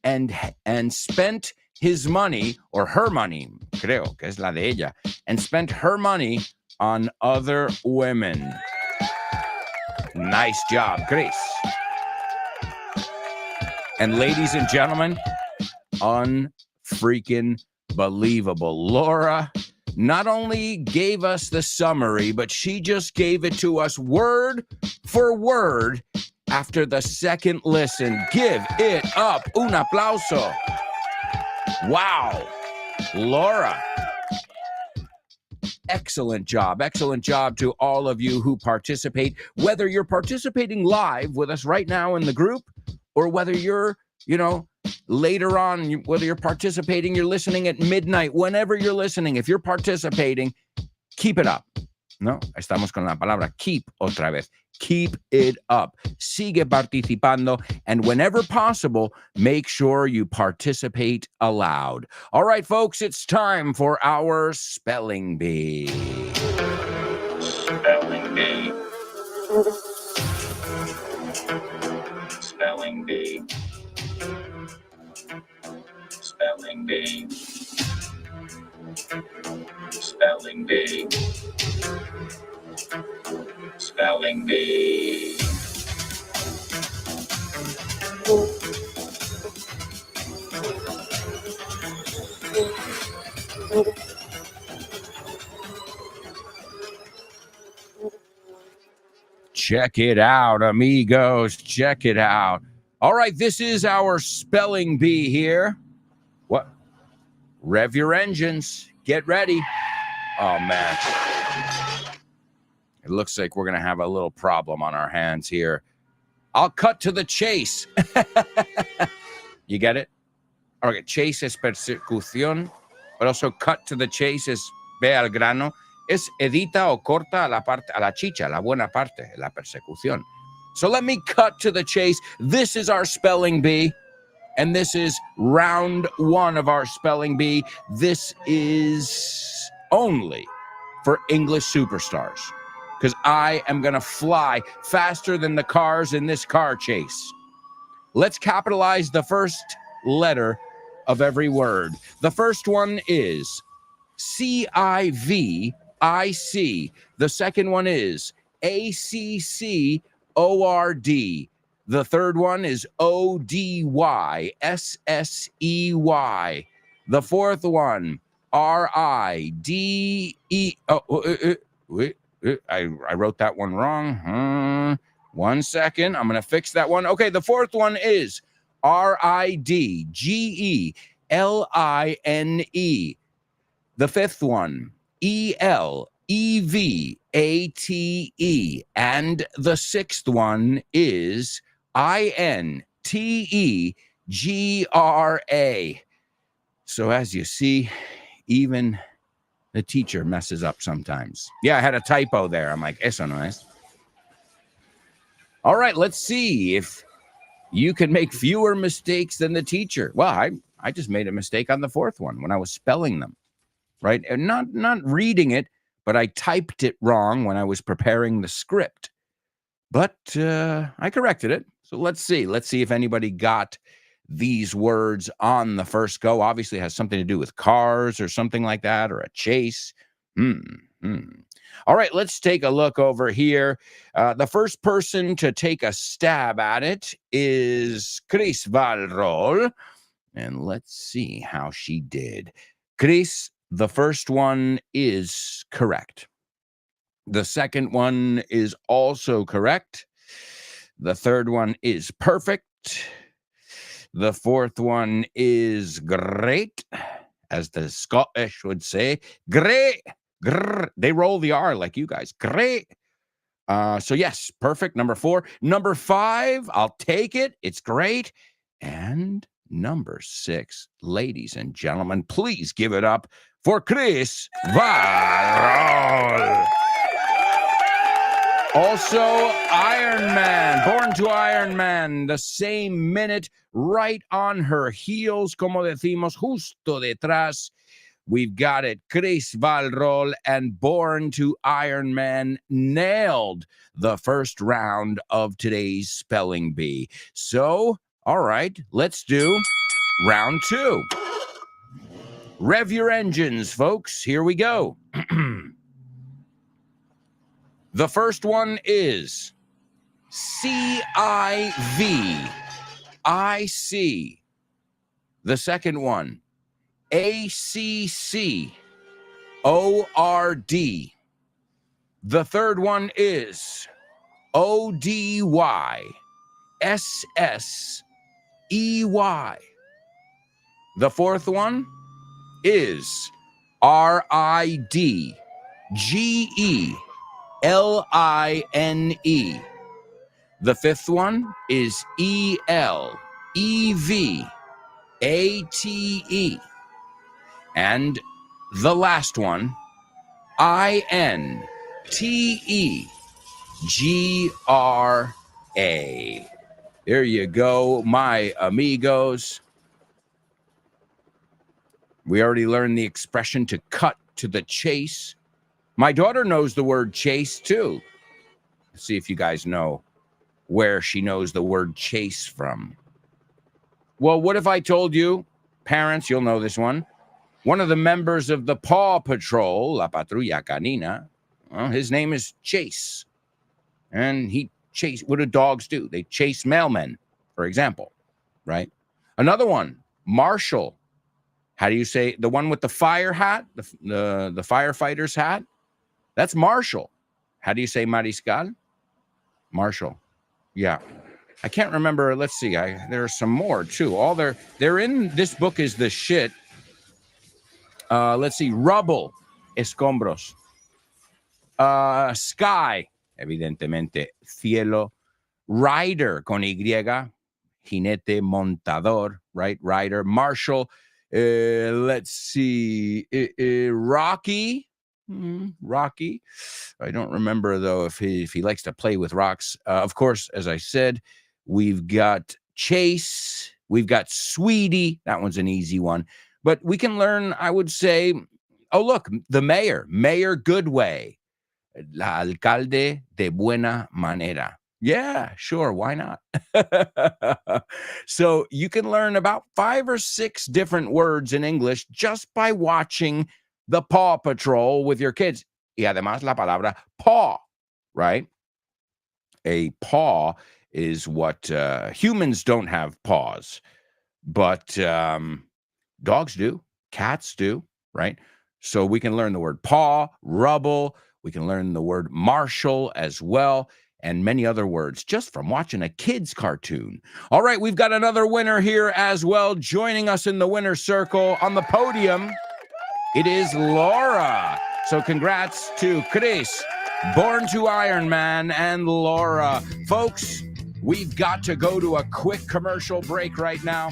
and spent his money, or her money, creo que es la de ella, and spent her money on other women. Nice job, Chris. And ladies and gentlemen, unfreaking believable. Laura not only gave us the summary, but she just gave it to us word for word after the second listen. Give it up. Un aplauso. Wow. Laura. Excellent job. Excellent job to all of you who participate, whether you're participating live with us right now in the group or whether you're, later on, whether you're participating, you're listening at midnight, whenever you're listening, if you're participating, keep it up. No, estamos con la palabra keep otra vez. Keep it up. Sigue participando. And whenever possible, make sure you participate aloud. All right, folks, it's time for our Spelling Bee. Spelling Bee. Spelling Bee. Spelling Bee. Spelling Bee. Spelling Bee. Check it out, amigos. Check it out. All right, this is our Spelling Bee here. What? Rev your engines. Get ready. Oh, man. It looks like we're going to have a little problem on our hands here. I'll cut to the chase. You get it? Okay, chase es persecución, but also cut to the chase es ve al grano. Es edita o corta a la chicha, la buena parte, la persecución. So let me cut to the chase. This is our spelling bee, and this is round 1 of our spelling bee. This is only for English superstars, because I am going to fly faster than the cars in this car chase. Let's capitalize the first letter of every word. The first one is CIVIC. The second one is ACCORD. The third one is ODYSSEY. The fourth one, RIDE. Wait, I wrote that one wrong. 1 second. I'm going to fix that one. Okay, the fourth one is RIDGELINE. The fifth one, ELEVATE. And the sixth one is INTEGRA. So as you see, even the teacher messes up sometimes. Yeah, I had a typo there. I'm like, eso no es. All right, let's see if you can make fewer mistakes than the teacher. Well, I just made a mistake on the fourth one when I was spelling them, right? And not reading it, but I typed it wrong when I was preparing the script. But I corrected it. So let's see. Let's see if anybody got these words on the first go. Obviously, it has something to do with cars or something like that, or a chase. All right, let's take a look over here. The first person to take a stab at it is Chris Valrol. And let's see how she did. Chris, the first one is correct. The second one is also correct. The third one is perfect. The fourth one is great, as the Scottish would say. Great. Grr. They roll the R like you guys. Great. So yes, perfect. Number 4. Number 5, I'll take it. It's great. And number 6, ladies and gentlemen, please give it up for Chris Varol. Also, Iron Man, born to Iron Man, the same minute, right on her heels, como decimos, justo detrás. We've got it. Chris Valrol and Born to Iron Man nailed the first round of today's Spelling Bee. So, all right, let's do round 2. Rev your engines, folks. Here we go. The first one is CIVIC. The second one, ACCORD. The third one is ODYSSEY. The fourth one is RIDGELINE. The fifth one is ELEVATE. And the last one, INTEGRA. There you go, my amigos. We already learned the expression to cut to the chase. My daughter knows the word chase too. Let's see if you guys know where she knows the word chase from. Well, what if I told you, parents, you'll know this one. One of the members of the Paw Patrol, La Patrulla Canina, well, his name is Chase. And he chase, what do dogs do? They chase mailmen, for example, right? Another one, Marshall. How do you say the one with the fire hat, the firefighter's hat? That's Marshall. How do you say Mariscal? Marshall. Yeah. I can't remember. Let's see. There are some more too. All they're in this book is the shit. Let's see. Rubble. Escombros. Sky, evidentemente, cielo. Rider, con Y, jinete, montador, right? Rider. Marshall, let's see. Rocky. Rocky. I don't remember, though, if he likes to play with rocks. Of course, as I said, we've got Chase. We've got Sweetie. That one's an easy one. But we can learn, I would say, oh, look, the mayor, Mayor Goodway. La alcalde de buena manera. Yeah, sure, why not? So you can learn about 5 or 6 different words in English just by watching the Paw Patrol with your kids. Y además la palabra paw, right? A paw is what humans don't have paws, but dogs do, cats do, right? So we can learn the word paw, rubble. We can learn the word Marshall as well, and many other words just from watching a kid's cartoon. All right, we've got another winner here as well. Joining us in the winner's circle on the podium, it is Laura. So congrats to Chris, Born to Iron Man, and Laura. Folks, we've got to go to a quick commercial break right now.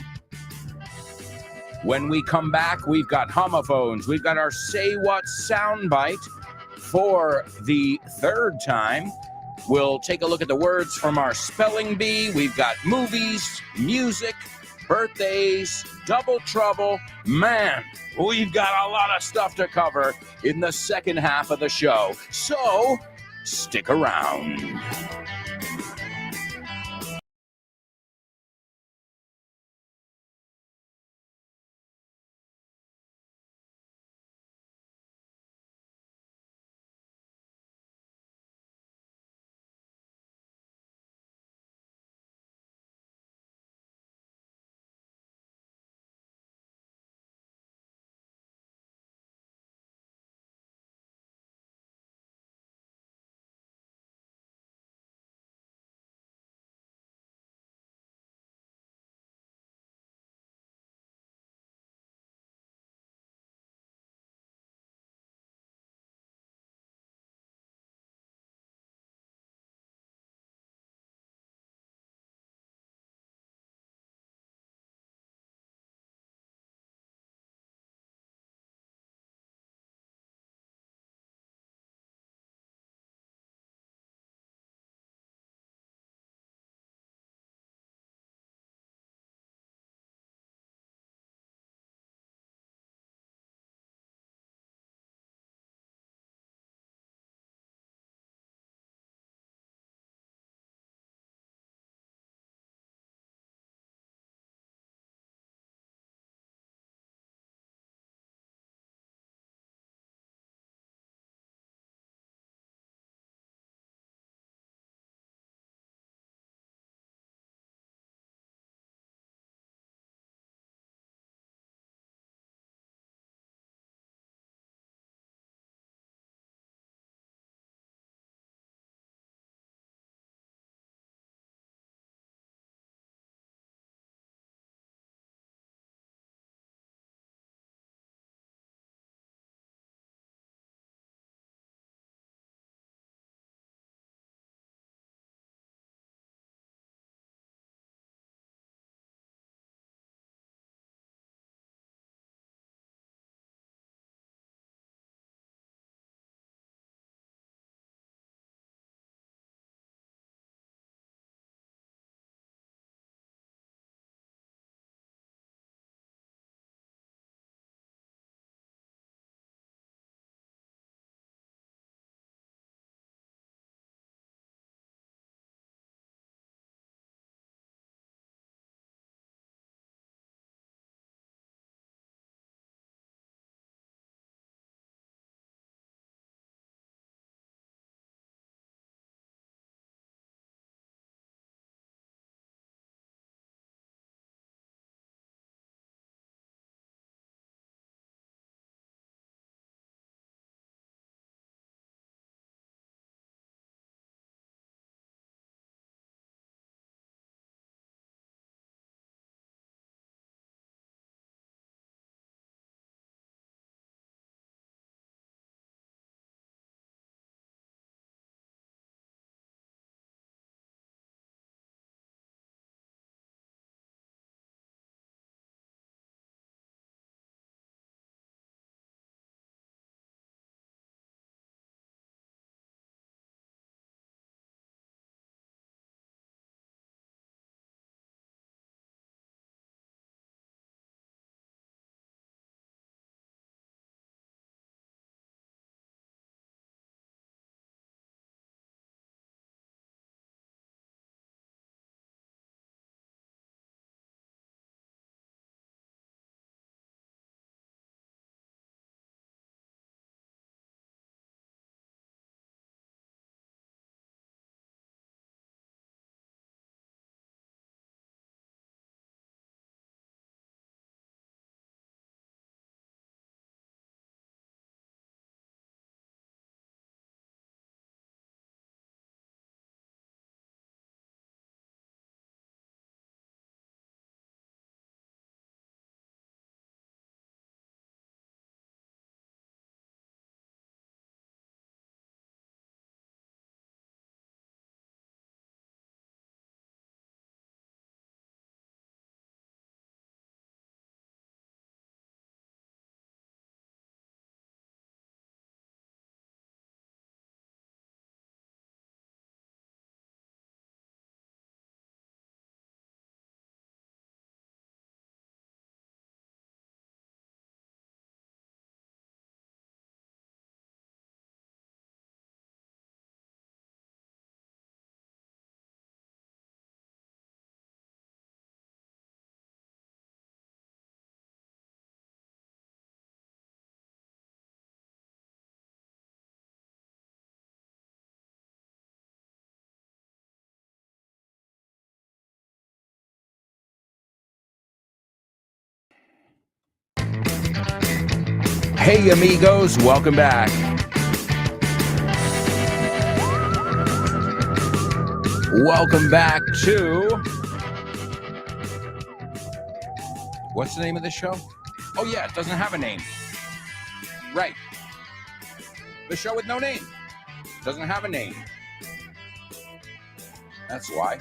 When we come back, we've got homophones. We've got our Say What soundbite for the 3rd time. We'll take a look at the words from our spelling bee. We've got movies, music, birthdays, double trouble. Man, we've got a lot of stuff to cover in the second half of the show. So, stick around. Hey, amigos, welcome back. Welcome back to... What's the name of the show? Oh, yeah, it doesn't have a name. Right. The show with no name. Doesn't have a name. That's why.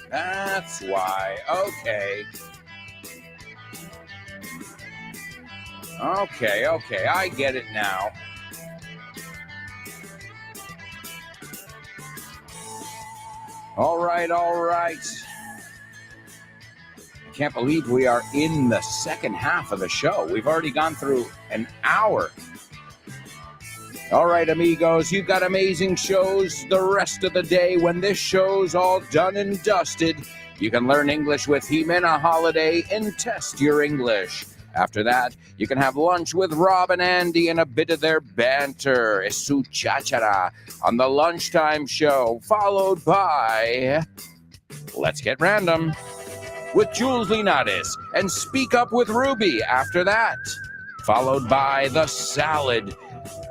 That's why. Okay. Okay, I get it now. All right. I can't believe we are in the second half of the show. We've already gone through an hour. All right, amigos, you've got amazing shows the rest of the day. When this show's all done and dusted, you can learn English with Jimena Holiday and test your English. After that, you can have lunch with Rob and Andy and a bit of their banter, su chachara, on the lunchtime show, followed by Let's Get Random with Jules Linares and Speak Up with Ruby after that, followed by The Salad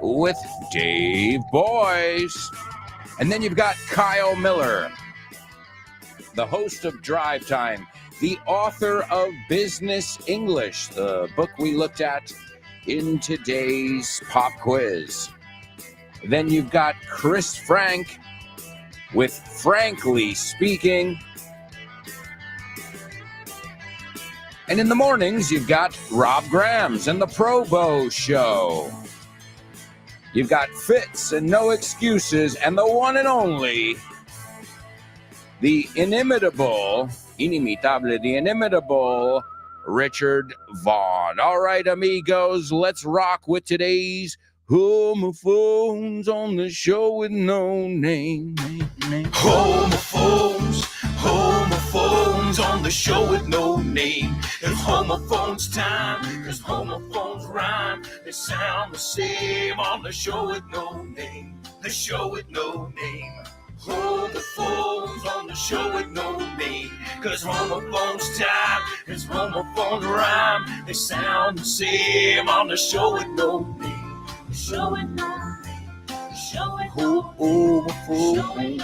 with Dave Boyce. And then you've got Kyle Miller, the host of Drive Time, the author of Business English, the book we looked at in today's pop quiz. Then you've got Chris Frank with Frankly Speaking. And in the mornings, you've got Rob Grams and the Probo Show. You've got Fitz and No Excuses and the one and only, the inimitable Richard Vaughn. All right, amigos, let's rock with today's Homophones on the show with no name. Homophones on the show with no name. It's homophones time, cause homophones rhyme. They sound the same on the show with no name. The show with no name. Homophones on the show with no name. Cause homophones time, cause homophones rhyme. They sound the same on the show with no name. The show with no name. The show with no name.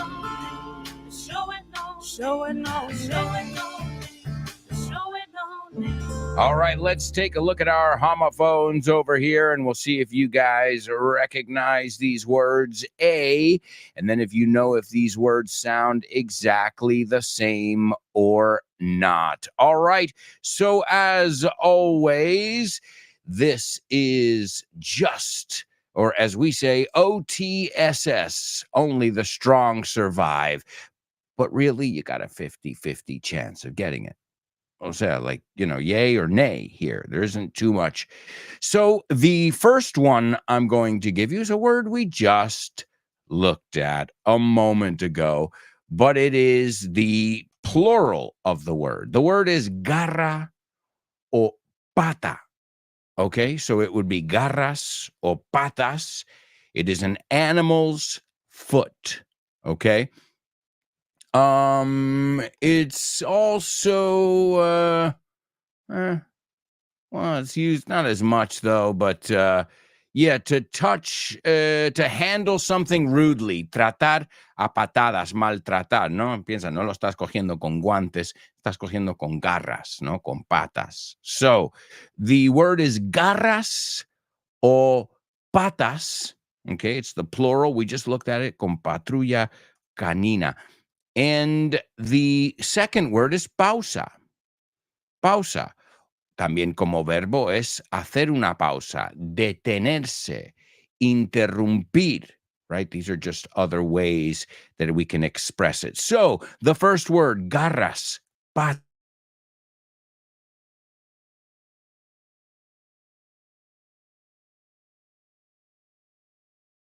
All right, let's take a look at our homophones over here, and we'll see if you guys recognize these words, and then if you know if these words sound exactly the same or not. All right, so as always, this is just, or as we say, OTSS, only the strong survive. But really, you got a 50-50 chance of getting it. O sea, like, yay or nay here. There isn't too much. So the first one I'm going to give you is a word we just looked at a moment ago, but it is the plural of the word. The word is garra o pata. Okay, so it would be garras o patas. It is an animal's foot. Okay. It's also, well, it's used not as much though, but, to touch, to handle something rudely, tratar a patadas, maltratar, ¿no? Piensa, no lo estás cogiendo con guantes, estás cogiendo con garras, ¿no? Con patas. So, the word is garras o patas, okay? It's the plural. We just looked at it, con patrulla canina. And the second word is pausa. Pausa. También como verbo es hacer una pausa, detenerse, interrumpir, right? These are just other ways that we can express it. So the first word, garras, patas.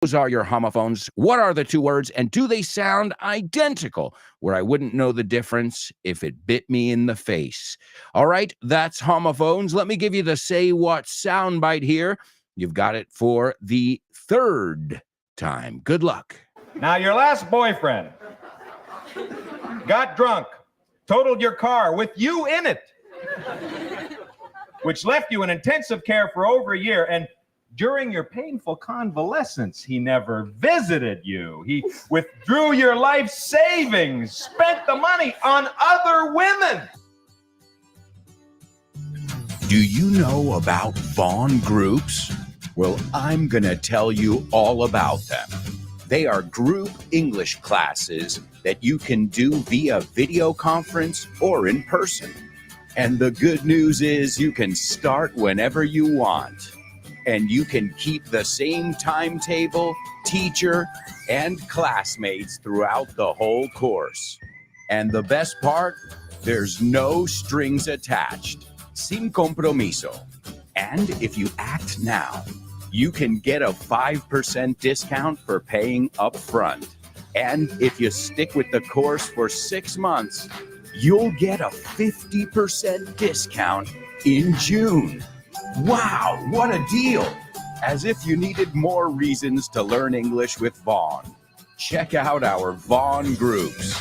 Those are your homophones. What are the two words, and do they sound identical, where I wouldn't know the difference if it bit me in the face? All right, that's homophones. Let me give you the Say What soundbite here. You've got it for the third time. Good luck. Now, your last boyfriend got drunk, totaled your car with you in it. which left you in intensive care for over a year. And during your painful convalescence, he never visited you. He withdrew your life savings, spent the money on other women. Do you know about Vaughn groups? Well, I'm going to tell you all about them. They are group English classes that you can do via video conference or in person. And the good news is you can start whenever you want. And you can keep the same timetable, teacher, and classmates throughout the whole course. And the best part, there's no strings attached. Sin compromiso. And if you act now, you can get a 5% discount for paying up front. And if you stick with the course for 6 months, you'll get a 50% discount in June. Wow, what a deal! As if you needed more reasons to learn English with Vaughn. Check out our Vaughn groups.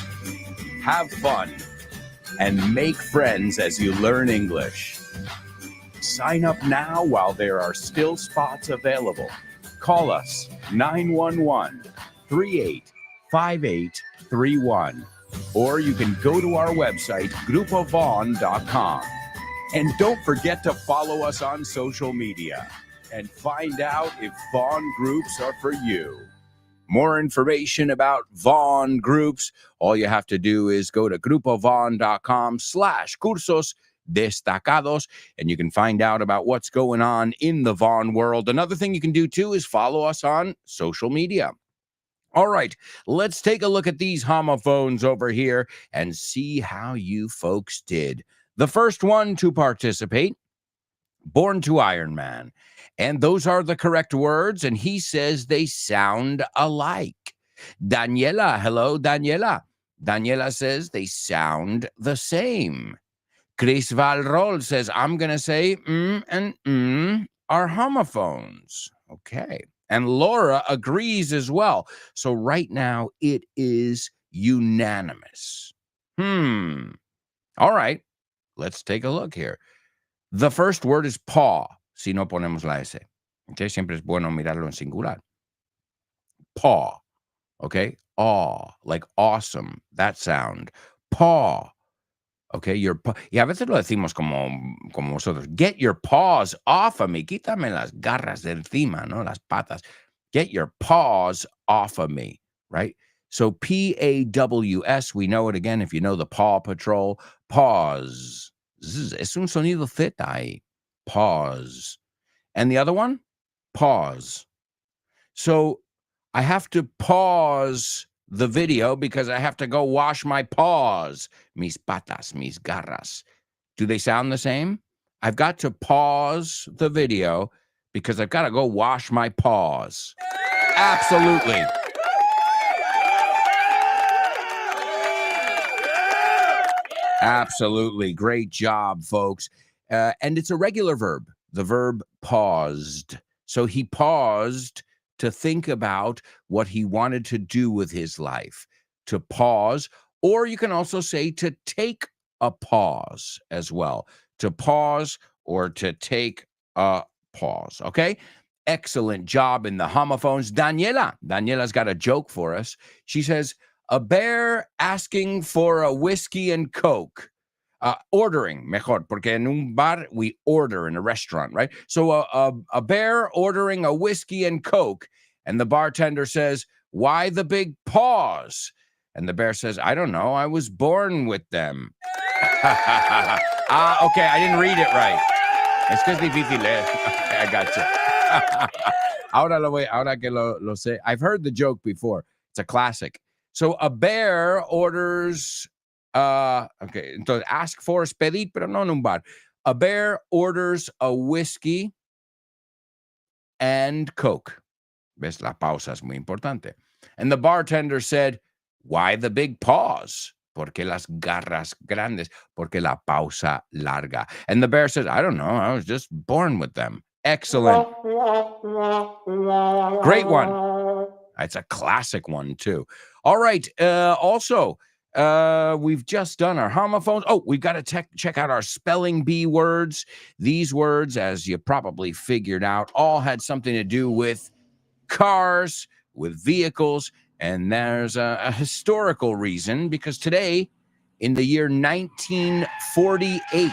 Have fun and make friends as you learn English. Sign up now while there are still spots available. Call us 911-385831. Or you can go to our website, grupovon.com. And don't forget to follow us on social media and find out if Vaughn groups are for you. More information about Vaughn groups, all you have to do is go to grupovon.com/cursos destacados, and you can find out about what's going on in the Vaughn world. Another thing you can do too is follow us on social media. All right, let's take a look at these homophones over here and see how you folks did. The first one to participate, Born to Iron Man. And those are the correct words, and he says they sound alike. Daniela, hello, Daniela. Daniela says they sound the same. Chris Valrol says, I'm going to say and are homophones. Okay. And Laura agrees as well. So right now it is unanimous. All right. Let's take a look here. The first word is paw, si no ponemos la S. Okay, siempre es bueno mirarlo en singular. Paw, okay? Aw, like awesome, that sound. Paw, okay, your paw. Y a veces lo decimos como vosotros. Get your paws off of me. Quítame las garras de encima, ¿no? Las patas. Get your paws off of me, right? So P-A-W-S, we know it again if you know the Paw Patrol. Pause. Es un sonido Z ahí. Pause. And the other one? Pause. So I have to pause the video because I have to go wash my paws. Mis patas, mis garras. Do they sound the same? I've got to pause the video because I've got to go wash my paws. Absolutely. Absolutely. Great job, folks. And it's a regular verb, the verb paused. So he paused to think about what he wanted to do with his life, to pause, or you can also say to take a pause as well, to pause or to take a pause, okay? Excellent job in the homophones. Daniela's got a joke for us. She says, a bear asking for a whiskey and Coke. Ordering, mejor, porque en un bar we order in a restaurant, right? So a bear ordering a whiskey and Coke, and the bartender says, why the big pause? And the bear says, I don't know, I was born with them. Okay, I didn't read it right. Es que es difícil, eh? Okay, I got you. Ahora que lo sé. I've heard the joke before. It's a classic. So a bear orders, okay, entonces ask for es pedir, pero no en un bar. A bear orders a whiskey and Coke. ¿Ves? La pausa es muy importante. And the bartender said, why the big pause? Porque las garras grandes? Porque la pausa larga. And the bear says, I don't know, I was just born with them. Excellent. Great one. It's a classic one, too. All right. Also, We've just done our homophones. Oh, we've got to check out our spelling bee words. These words, as you probably figured out, all had something to do with cars, with vehicles, and there's a historical reason, because today, in the year 1948,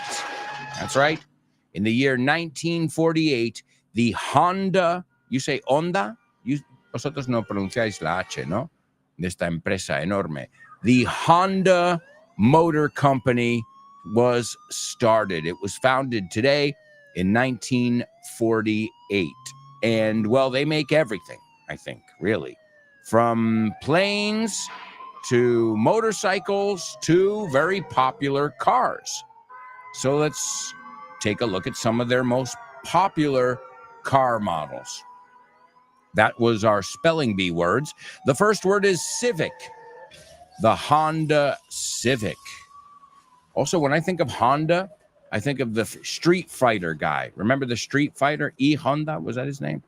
that's right, in the year 1948, the Honda, you say Honda? Vosotros no pronunciáis la H, ¿no? De esta empresa enorme. The Honda Motor Company was started. It was founded today in 1948. And, well, they make everything, I think, really. From planes to motorcycles to very popular cars. So let's take a look at some of their most popular car models. That was our spelling bee words. The first word is Civic. The Honda Civic. Also, when I think of Honda, I think of the Street Fighter guy. Remember the Street Fighter? Honda, was that his name?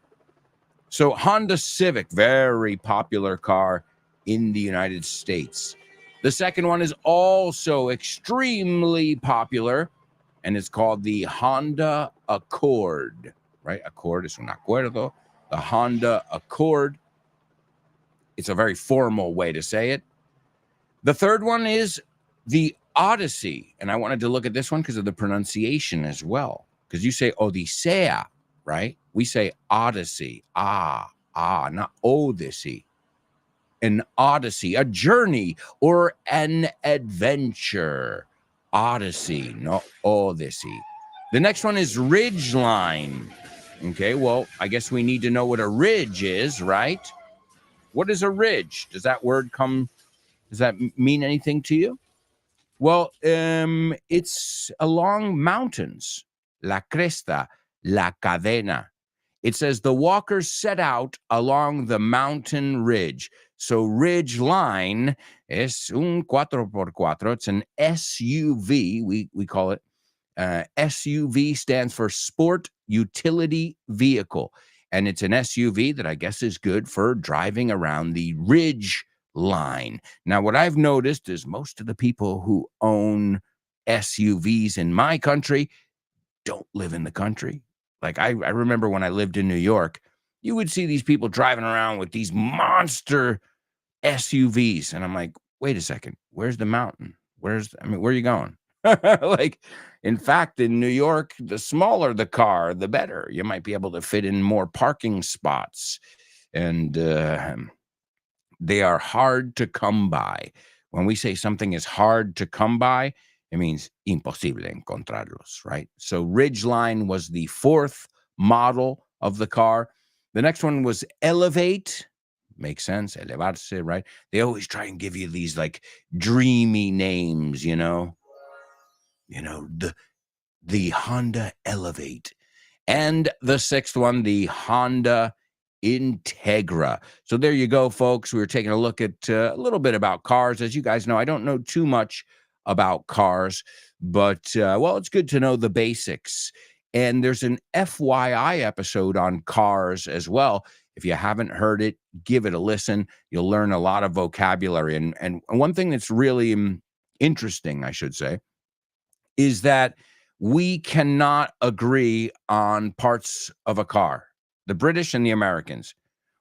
So Honda Civic, very popular car in the United States. The second one is also extremely popular, and it's called the Honda Accord, right? Accord es un acuerdo. The Honda Accord. It's a very formal way to say it. The third one is the Odyssey, and I wanted to look at this one because of the pronunciation as well, because you say Odisea, right? We say Odyssey, not Odyssey. An odyssey, a journey, or an adventure. Odyssey, not Odyssey. The next one is Ridgeline. Okay, well, I guess we need to know what a ridge is, right? What is a ridge? Does that mean anything to you? Well, it's along mountains. La cresta, la cadena. It says the walkers set out along the mountain ridge. So ridge line es un 4x4. It's an SUV. We call it. SUV stands for Sport Utility Vehicle. And it's an SUV that I guess is good for driving around the ridge line. Now, what I've noticed is most of the people who own SUVs in my country don't live in the country. Like I remember when I lived in New York, you would see these people driving around with these monster SUVs. And I'm like, wait a second, where's the mountain? Where are you going? Like, in fact, in New York, the smaller the car, the better. You might be able to fit in more parking spots. And they are hard to come by. When we say something is hard to come by, it means imposible encontrarlos, right? So Ridgeline was the fourth model of the car. The next one was Elevate. Makes sense, elevarse, right? They always try and give you these like dreamy names, the Honda Elevate. And the sixth one, the Honda Integra. So there you go, folks. We were taking a look at a little bit about cars. As you guys know, I don't know too much about cars, but, well, it's good to know the basics. And there's an FYI episode on cars as well. If you haven't heard it, give it a listen. You'll learn a lot of vocabulary. And one thing that's really interesting, I should say, is that we cannot agree on parts of a car. The British and the Americans.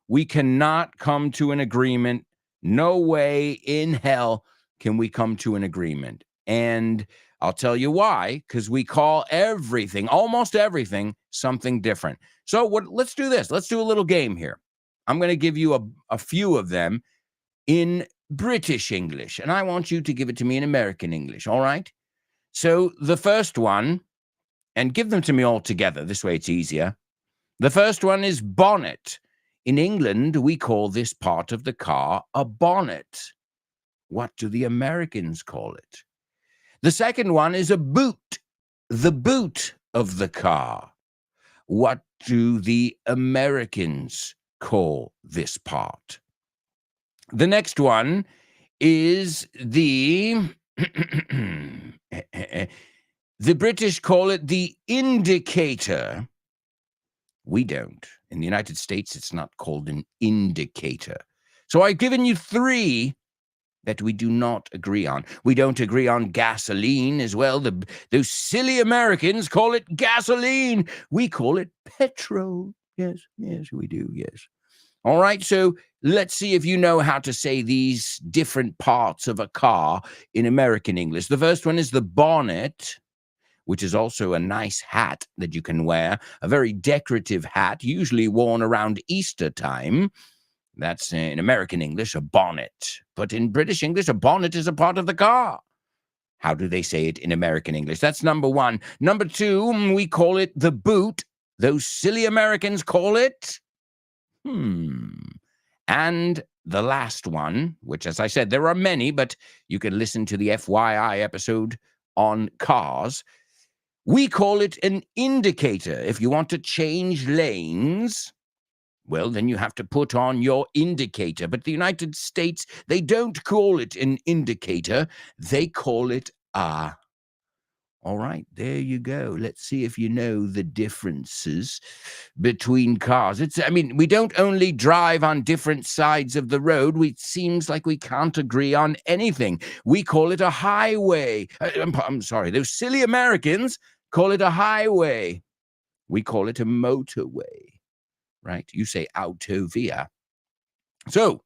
We cannot come to an agreement. No way in hell can we come to an agreement. And I'll tell you why, because we call everything, almost everything, something different. So let's do this. Let's do a little game here. I'm going to give you a few of them in British English, and I want you to give it to me in American English, all right? So the first one, and give them to me all together. This way it's easier. The first one is bonnet. In England, we call this part of the car a bonnet. What do the Americans call it? The second one is a boot. The boot of the car. What do the Americans call this part? The next one is the British call it the indicator. We don't. In the United States, it's not called an indicator. So I've given you three that we do not agree on. We don't agree on gasoline as well. Those silly Americans call it gasoline. We call it petrol. Yes, we do, yes. All right, so let's see if you know how to say these different parts of a car in American English. The first one is the bonnet, which is also a nice hat that you can wear, a very decorative hat, usually worn around Easter time. That's in American English, a bonnet. But in British English, a bonnet is a part of the car. How do they say it in American English? That's number one. Number two, we call it the boot. Those silly Americans call it... And the last one, which, as I said, there are many, but you can listen to the FYI episode on cars. We call it an indicator. If you want to change lanes, well, then you have to put on your indicator. But the United States, they don't call it an indicator. They call it a... All right, there you go. Let's see if you know the differences between cars. We don't only drive on different sides of the road. It seems like we can't agree on anything. We call it a highway. I'm sorry, those silly Americans call it a highway. We call it a motorway, right? You say autovia. So,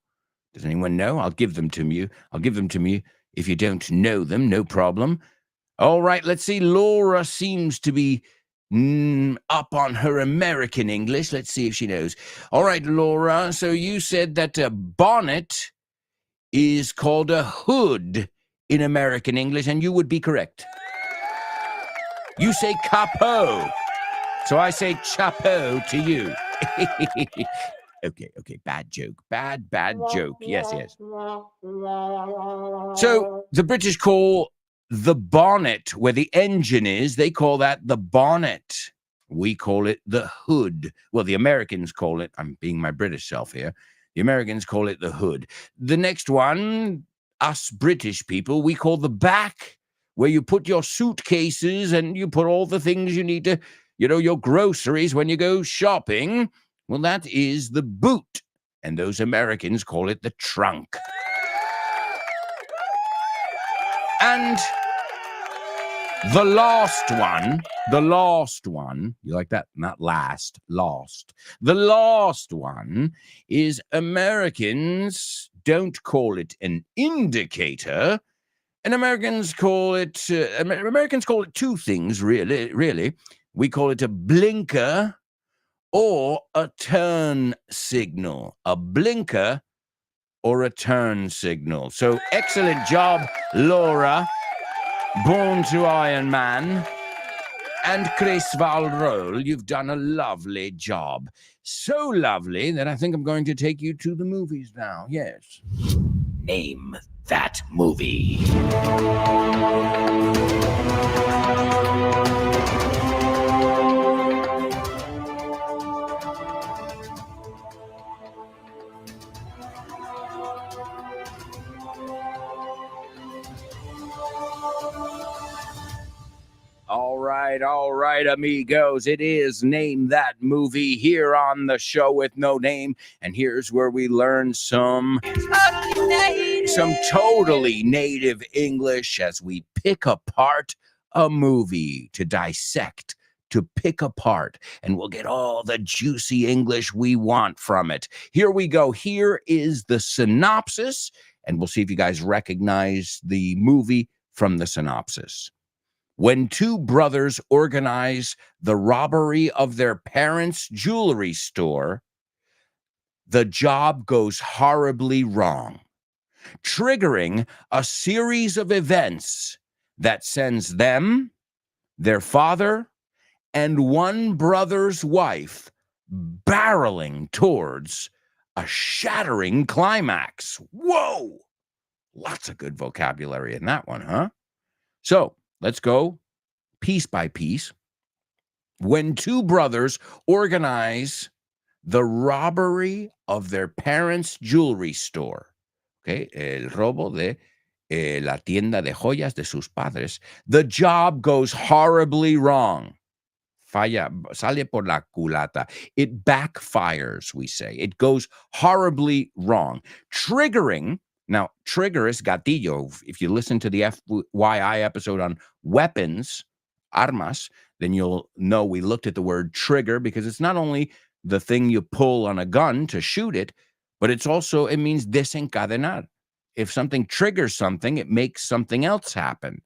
does anyone know? I'll give them to you. If you don't know them, no problem. All right, let's see. Laura seems to be up on her American English. Let's see if she knows. All right, Laura, so you said that a bonnet is called a hood in American English, and you would be correct. You say capot, so I say chapeau to you. Okay, bad joke. Bad joke. Yes. So the British call the bonnet, where the engine is, they call that the bonnet. We call it the hood. Well, the Americans call it, I'm being my British self here, the Americans call it the hood. The next one, us British people, we call the back, where you put your suitcases and you put all the things you need to, your groceries when you go shopping. Well, that is the boot. And those Americans call it the trunk. And the last one, you like that? Not last. The last one is Americans don't call it an indicator, and Americans call it two things, really. We call it a blinker or a turn signal. A blinker or a turn signal. So excellent job, Laura. Born to Iron Man, and Chris Valrol, you've done a lovely job. So lovely that I think I'm going to take you to the movies now. Yes. Name that movie. All right, amigos. It is Name That Movie here on the show with no name. And here's where we learn some totally native English as we pick apart a movie to dissect, to pick apart, and we'll get all the juicy English we want from it. Here we go. Here is the synopsis, and we'll see if you guys recognize the movie from the synopsis. When two brothers organize the robbery of their parents' jewelry store, the job goes horribly wrong, triggering a series of events that sends them, their father, and one brother's wife barreling towards a shattering climax. Whoa! Lots of good vocabulary in that one, huh? So, let's go piece by piece. When two brothers organize the robbery of their parents' jewelry store, okay, el robo de la tienda de joyas de sus padres, the job goes horribly wrong. Sale por la culata. It backfires, we say. It goes horribly wrong, triggering. Now, trigger is gatillo. If you listen to the FYI episode on weapons, armas, then you'll know we looked at the word trigger because it's not only the thing you pull on a gun to shoot it, but it means desencadenar. If something triggers something, it makes something else happen.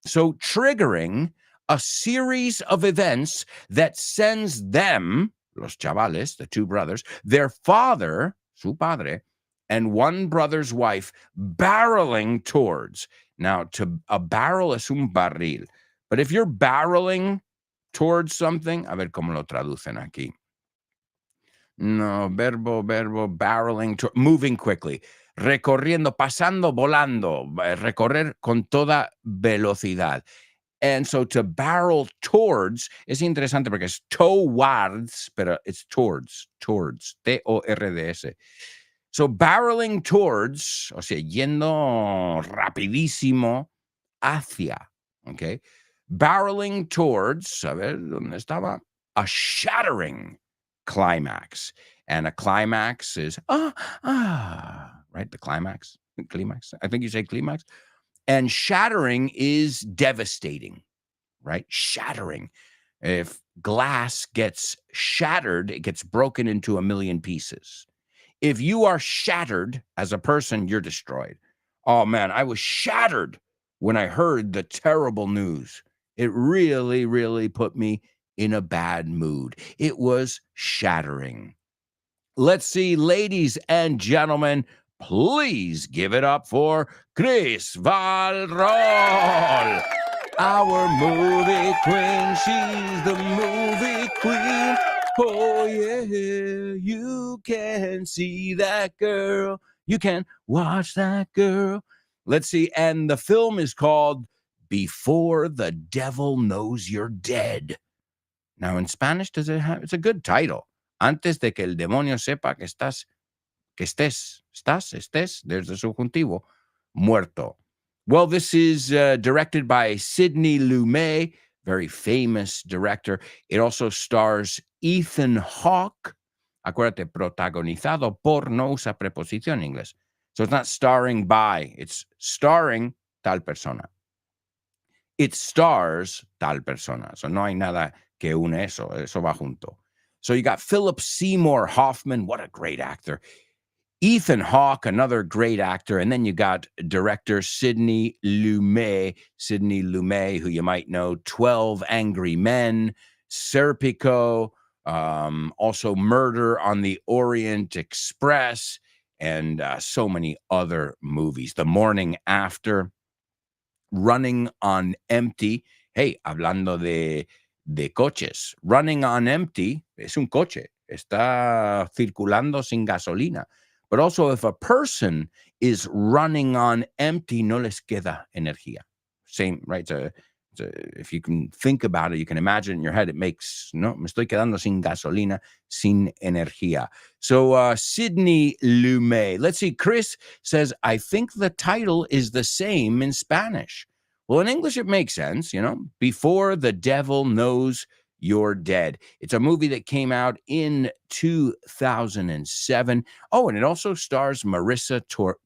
So triggering a series of events that sends them, los chavales, the two brothers, their father, su padre, and one brother's wife barreling towards. Now, a barrel es un barril. But if you're barreling towards something, a ver cómo lo traducen aquí. No, verbo, barreling, moving quickly. Recorriendo, pasando, volando, recorrer con toda velocidad. And so to barrel towards es interesante porque es towards, pero it's towards, T-O-R-D-S. So barreling towards, o sea, yendo rapidísimo hacia, okay? Barreling towards, a ver, ¿dónde estaba? A shattering climax. And a climax is, right? The climax. I think you say climax. And shattering is devastating, right? Shattering. If glass gets shattered, it gets broken into a million pieces. If you are shattered as a person, you're destroyed. Oh, man, I was shattered when I heard the terrible news. It really, really put me in a bad mood. It was shattering. Let's see, ladies and gentlemen, please give it up for Chris Valrol, our movie queen. She's the movie queen. Oh, yeah, you can see that girl. You can watch that girl. Let's see, and the film is called Before the Devil Knows You're Dead. Now, in Spanish, it's a good title. Antes de que el demonio sepa que estés, there's the subjuntivo, muerto. Well, this is directed by Sidney Lumet, very famous director. It also stars Ethan Hawke. Acuérdate, protagonizado por, no usa preposición en inglés. So it's not starring by, it's starring tal persona. It stars tal persona. So no hay nada que une eso va junto. So you got Philip Seymour Hoffman, what a great actor. Ethan Hawke, another great actor. And then you got director Sidney Lumet, who you might know, 12 Angry Men, Serpico, also Murder on the Orient Express, and so many other movies. The Morning After, Running on Empty. Hey, hablando de coches, Running on Empty es un coche. Está circulando sin gasolina. But also, if a person is running on empty, no les queda energía. Same, right? So if you can think about it, you can imagine in your head, it makes, no, me estoy quedando sin gasolina, sin energía. So Sidney Lumet. Let's see, Chris says, I think the title is the same in Spanish. Well, in English, it makes sense, Before the Devil Knows You're Dead. It's a movie that came out in 2007. Oh, and it also stars Marissa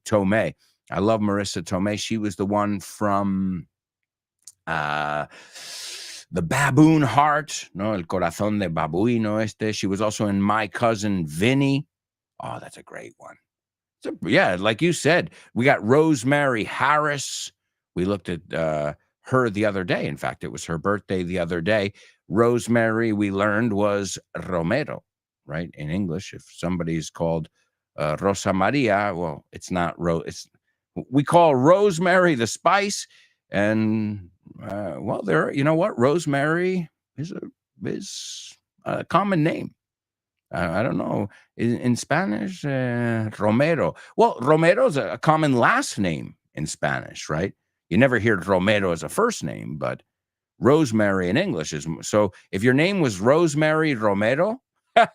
Tomei. I love Marissa Tomei. She was the one from The Baboon Heart, no, El Corazón de Babuino este. She was also in My Cousin Vinny. Oh, that's a great one. So, yeah, like you said, we got Rosemary Harris. We looked at her the other day. In fact, it was her birthday the other day. Rosemary, we learned, was Romero, right? In English, if somebody's called Rosa Maria, well, it's not we call rosemary the spice, and well, you know what? Rosemary is a common name. I don't know. In Spanish, Romero. Well, Romero's a common last name in Spanish, right? You never hear Romero as a first name, but Rosemary in English is. So if your name was Rosemary Romero, all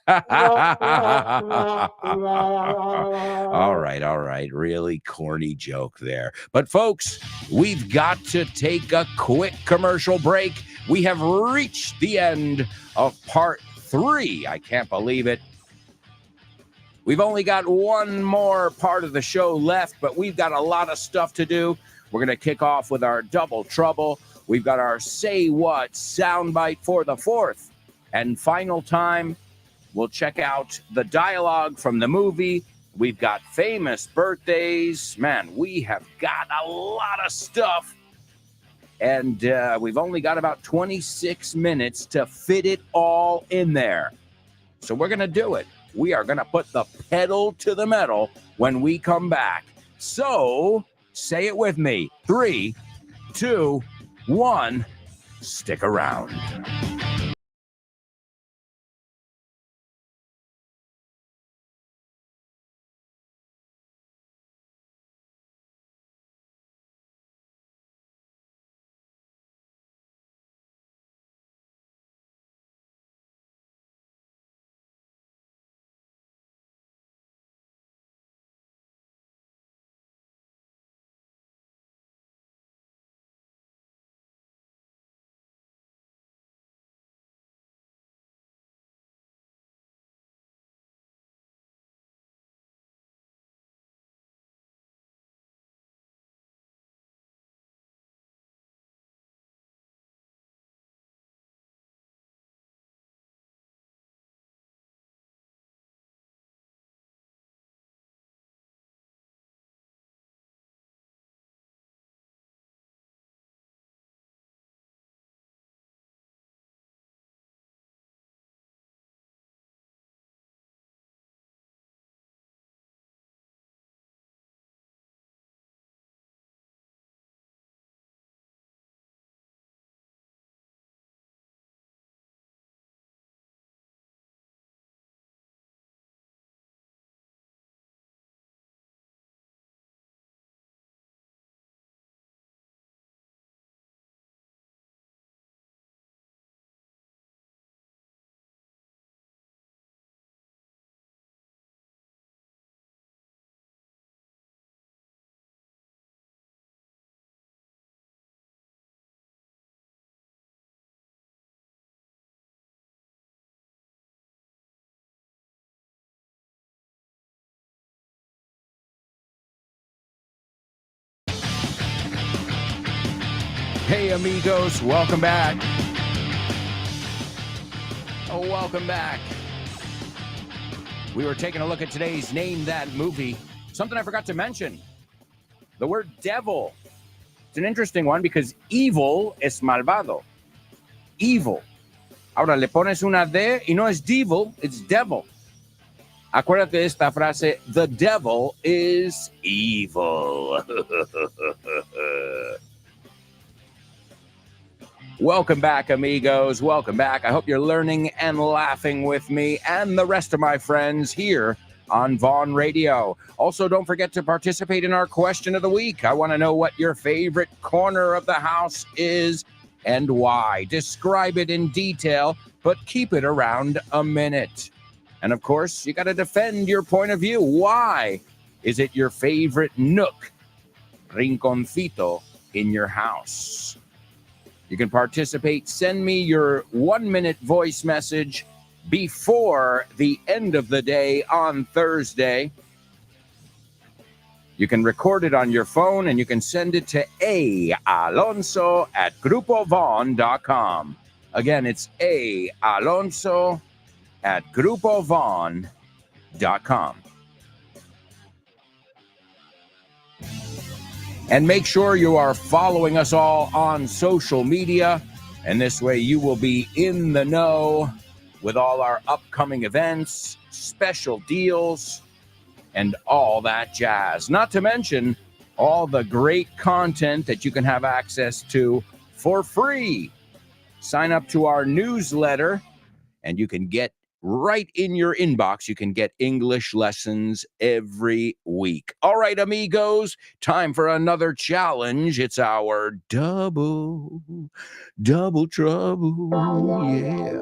right. Really corny joke there. But folks, we've got to take a quick commercial break. We have reached the end of part 3. I can't believe it. We've only got one more part of the show left, but we've got a lot of stuff to do. We're going to kick off with our Double Trouble. We've got our Say What soundbite for the fourth and final time. We'll check out the dialogue from the movie. We've got famous birthdays. Man, we have got a lot of stuff. And we've only got about 26 minutes to fit it all in there. So we're going to do it. We are going to put the pedal to the metal when we come back. So say it with me. 3, 2, 1. Stick around. Hey, amigos, welcome back. Oh, welcome back. We were taking a look at today's Name That Movie. Something I forgot to mention. The word devil. It's an interesting one because evil es malvado. Evil. Ahora le pones una D y no es devil, it's devil. Acuérdate de esta frase, the devil is evil. Welcome back, amigos. Welcome back. I hope you're learning and laughing with me and the rest of my friends here on Vaughn Radio. Also, don't forget to participate in our question of the week. I want to know what your favorite corner of the house is and why. Describe it in detail, but keep it around a minute. And of course, you got to defend your point of view. Why is it your favorite nook, rinconcito, in your house? You can participate. Send me your 1-minute voice message before the end of the day on Thursday. You can record it on your phone and you can send it to alonso@grupovaughn.com. Again, it's alonso@grupovaughn.com. And make sure you are following us all on social media. And this way you will be in the know with all our upcoming events, special deals, and all that jazz. Not to mention all the great content that you can have access to for free. Sign up to our newsletter and you can get right in your inbox. You can get English lessons every week. All right, amigos, time for another challenge. It's our double trouble. Yeah.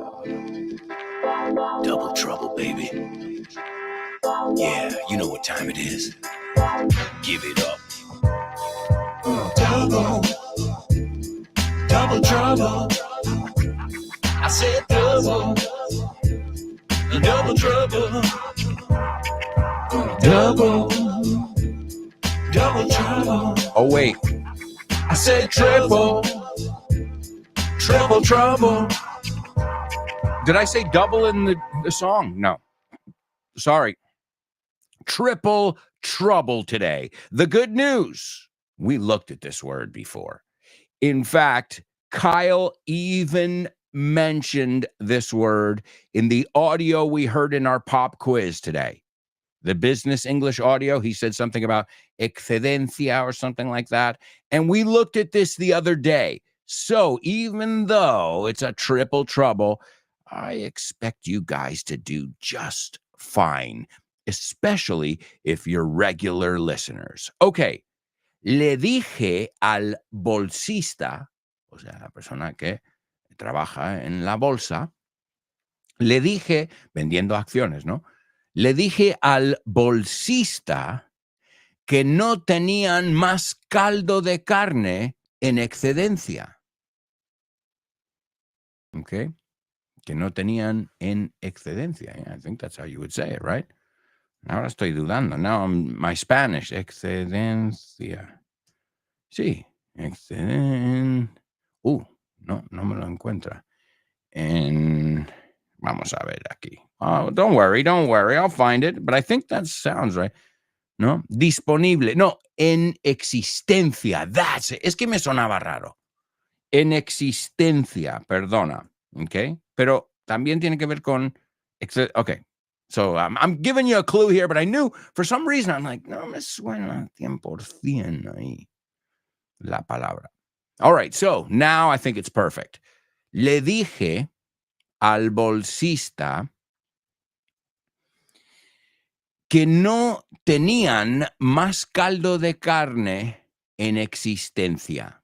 Double trouble, baby. Yeah, you know what time it is. Give it up. Double trouble. I said double trouble. Double trouble. Oh, wait. I said triple trouble. Did I say double in the song? No. Sorry. Triple trouble today. The good news, we looked at this word before. In fact, Kyle even mentioned this word in the audio we heard in our pop quiz today. The business English audio, he said something about excedencia or something like that. And we looked at this the other day. So even though it's a triple trouble, I expect you guys to do just fine, especially if you're regular listeners. Okay, le dije al bolsista, o sea, la persona que trabaja en la bolsa, le dije, vendiendo acciones, ¿no? Le dije al bolsista que no tenían más caldo de carne en excedencia. Okay? Que no tenían en excedencia. Yeah, I think that's how you would say it, right? Ahora estoy dudando. Now my Spanish. Excedencia. Sí. No me lo encuentra. Vamos a ver aquí. Oh, don't worry. I'll find it. But I think that sounds right. ¿No? Disponible. No, en existencia. That's it. Es que me sonaba raro. En existencia, perdona. ¿Ok? Pero también tiene que ver con... Okay. So I'm giving you a clue here, but I knew for some reason, I'm like, no me suena 100% ahí la palabra. All right, so now I think it's perfect. Le dije al bolsista que no tenían más caldo de carne en existencia.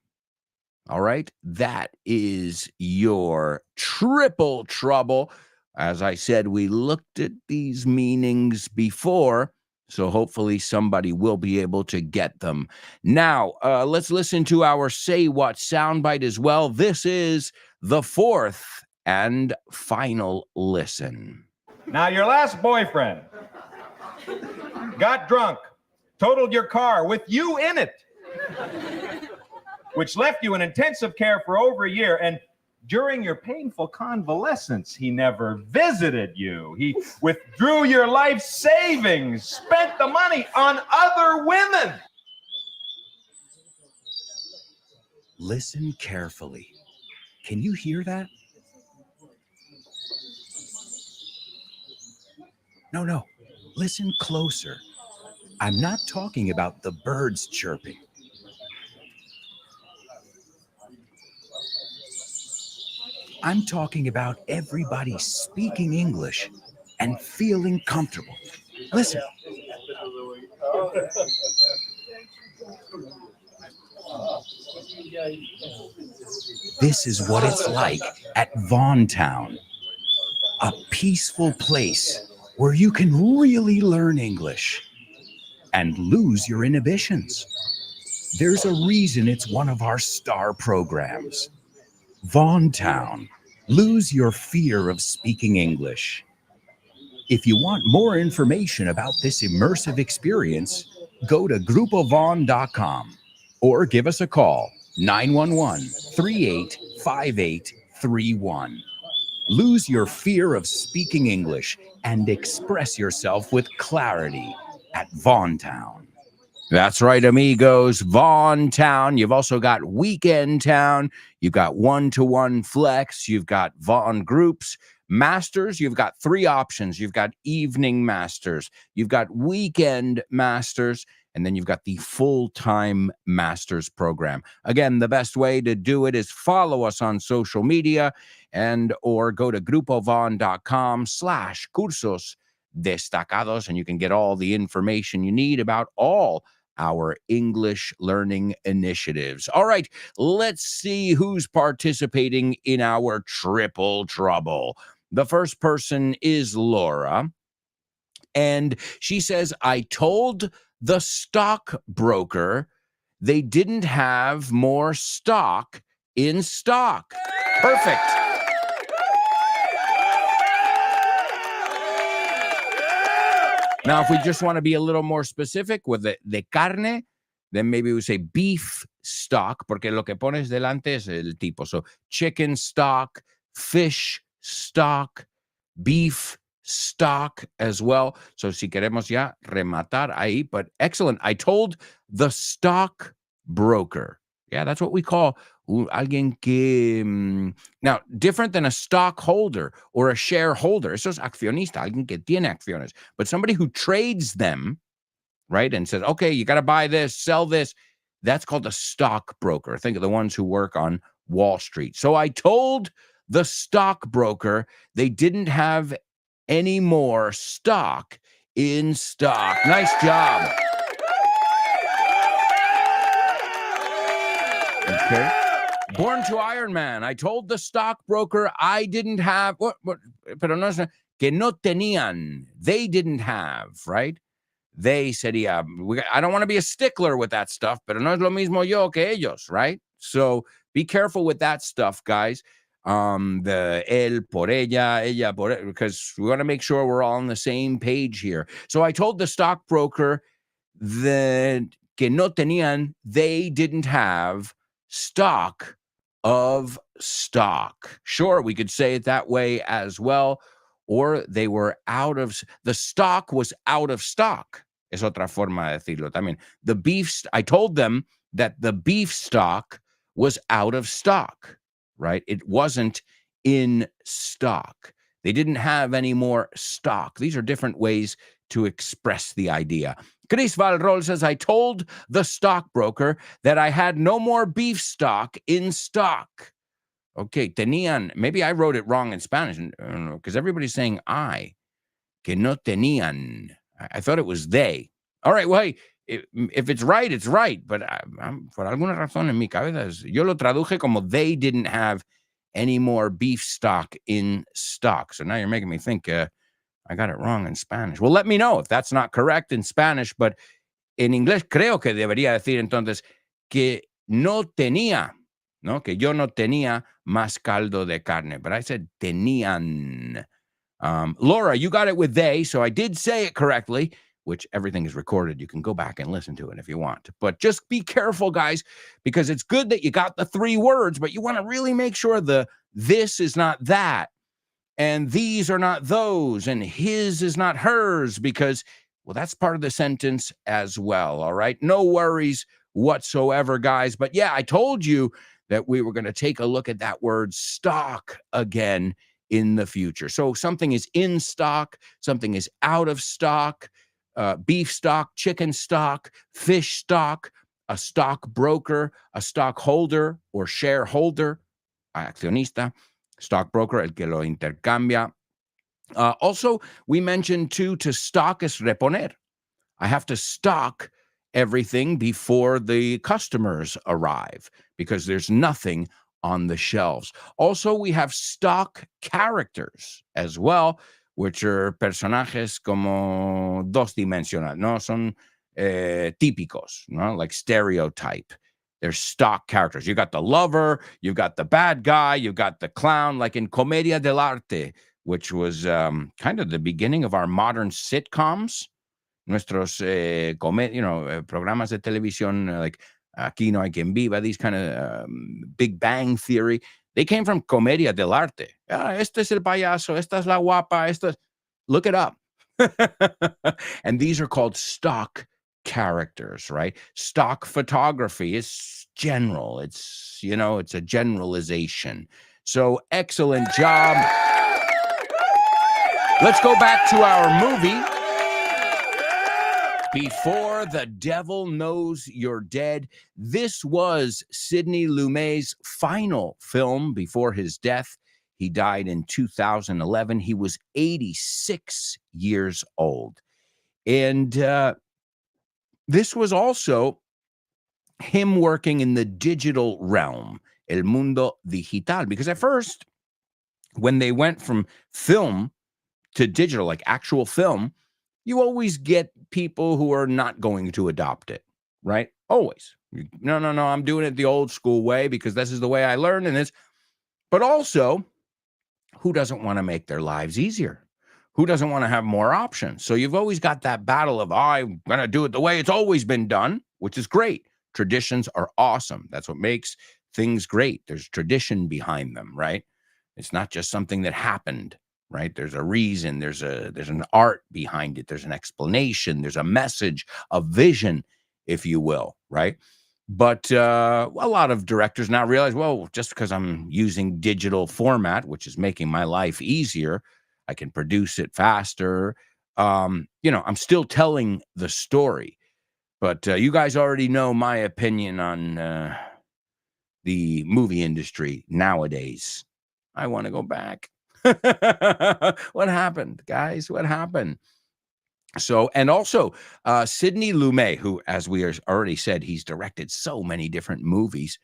All right, that is your triple trouble. As I said, we looked at these meanings before, so hopefully somebody will be able to get them. Now, let's listen to our Say What soundbite as well. This is the fourth and final listen. Now, your last boyfriend got drunk, totaled your car with you in it, which left you in intensive care for over a year. And during your painful convalescence, he never visited you. He withdrew your life savings, spent the money on other women. Listen carefully. Can you hear that? No. Listen closer. I'm not talking about the birds chirping. I'm talking about everybody speaking English and feeling comfortable. Listen. This is what it's like at Vaughan Town, a peaceful place where you can really learn English and lose your inhibitions. There's a reason it's one of our star programs. Vaughan Town, lose your fear of speaking English. If you want more information about this immersive experience, go to grupovaughn.com or give us a call, 911-385831. Lose your fear of speaking English and express yourself with clarity at Vaughan Town. That's right, amigos. Vaughan Town. You've also got Weekend Town. You've got one-to-one flex. You've got Vaughan Groups. Masters, you've got three options. You've got evening masters. You've got weekend masters. And then you've got the full-time masters program. Again, the best way to do it is follow us on social media or go to grupovaughn.com/cursos destacados, and you can get all the information you need about all our English learning initiatives. All right, let's see who's participating in our triple trouble. The first person is Laura, and she says, I told the stockbroker they didn't have more stock in stock. Perfect. Now, if we just want to be a little more specific with the de carne, then maybe we say beef stock, porque lo que pones delante es el tipo. So chicken stock, fish stock, beef stock as well. So si queremos ya rematar ahí, but excellent. I told the stock broker. Yeah, that's what we call alguien que... now, different than a stockholder or a shareholder. Eso es accionista, alguien que tiene acciones. But somebody who trades them, right, and says, okay, you got to buy this, sell this. That's called a stockbroker. Think of the ones who work on Wall Street. So I told the stockbroker they didn't have any more stock in stock. Nice job. Okay. Born to Iron Man. I told the stockbroker I didn't have, pero no es, que no tenían. They didn't have, right? They said, yeah, I don't want to be a stickler with that stuff, pero no es lo mismo yo que ellos, right? So be careful with that stuff, guys. The él por ella por él, because we want to make sure we're all on the same page here. So I told the stockbroker that que no tenían, they didn't have stock of stock. Sure, we could say it that way as well. Or they were out of, the stock was out of stock. Es otra forma de decirlo también. The beef, I told them that the beef stock was out of stock, right? It wasn't in stock. They didn't have any more stock. These are different ways to express the idea. Chris Valrol says, I told the stockbroker that I had no more beef stock in stock. Okay, tenían, maybe I wrote it wrong in Spanish, because everybody's saying I, que no tenían. I thought it was they. All right, well, hey, if it's right, it's right, but I'm, por alguna razón en mi cabeza, yo lo traduje como they didn't have any more beef stock in stock. So now you're making me think I got it wrong in Spanish. Well, let me know if that's not correct in Spanish, but en inglés creo que debería decir entonces que no tenía, ¿no? Que yo no tenía más caldo de carne, but I said tenían. Laura, you got it with they, so I did say it correctly, which everything is recorded. You can go back and listen to it if you want. But just be careful, guys, because it's good that you got the 3 words, but you want to really make sure the this is not that, and these are not those, and his is not hers, because, well, that's part of the sentence as well, all right? No worries whatsoever, guys. But yeah, I told you that we were going to take a look at that word stock again in the future. So something is in stock, something is out of stock, beef stock, chicken stock, fish stock, a stockbroker, a stockholder or shareholder, accionista, stockbroker, el que lo intercambia. Also, we mentioned too, to stock es reponer. I have to stock everything before the customers arrive because there's nothing on the shelves. Also, we have stock characters as well, which are personajes como dos dimensional, no son típicos, no, like stereotype. They're stock characters. You got the lover, you've got the bad guy, you've got the clown, like in Comedia dell'arte, which was kind of the beginning of our modern sitcoms. Nuestros programas de televisión, like Aquí no hay quien viva, these kind of Big Bang Theory, they came from Comedia dell'arte. Este es el payaso, esta es la guapa, look it up. And these are called stock characters, right? Stock photography is general. It's, it's a generalization. So excellent job. Let's go back to our movie. Before the Devil Knows You're Dead. This was Sidney Lumet's final film before his death. He died in 2011. He was 86 years old. And this was also him working in the digital realm, el mundo digital. Because at first, when they went from film to digital, like actual film, you always get people who are not going to adopt it, right? Always. No, I'm doing it the old school way because this is the way I learned and this. But also, who doesn't want to make their lives easier? who doesn't want to have more options? So you've always got that battle of, I'm going to do it the way it's always been done, which is great. Traditions are awesome. That's what makes things great. There's tradition behind them, right? It's not just something that happened, right? There's a reason, there's an art behind it, there's an explanation, there's a message, a vision, if you will, right? But a lot of directors now realize, well, just because I'm using digital format, which is making my life easier, I can produce it faster. I'm still telling the story. But you guys already know my opinion on the movie industry nowadays. I want to go back. What happened, guys? What happened? So, and also Sidney Lumet, who, as we already said, he's directed so many different movies.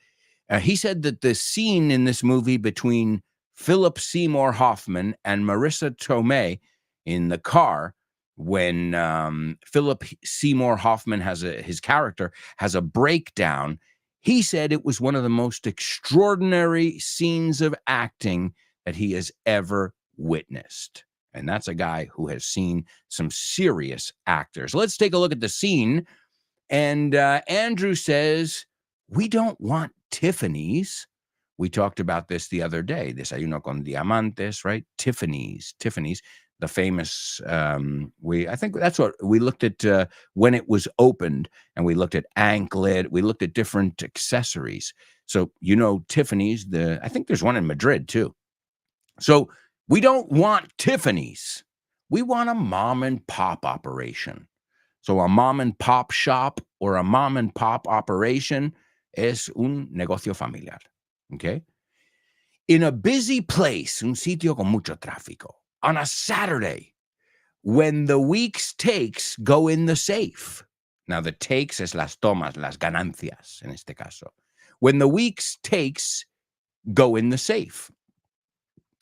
He said that the scene in this movie between Philip Seymour Hoffman and Marissa Tomei in the car, when Philip Seymour Hoffman his character has a breakdown, he said it was one of the most extraordinary scenes of acting that he has ever witnessed. And that's a guy who has seen some serious actors. Let's take a look at the scene. And Andrew says, we don't want Tiffany's. We talked about this the other day, desayuno con diamantes, right? Tiffany's, the famous, I think that's what we looked at when it was opened, and we looked at anklet, we looked at different accessories. So, Tiffany's, I think there's one in Madrid too. So we don't want Tiffany's. We want a mom and pop operation. So a mom and pop shop or a mom and pop operation es un negocio familiar. Okay? In a busy place, un sitio con mucho tráfico, on a Saturday, when the week's takes go in the safe. Now, the takes es las tomas, las ganancias, en este caso. When the week's takes go in the safe.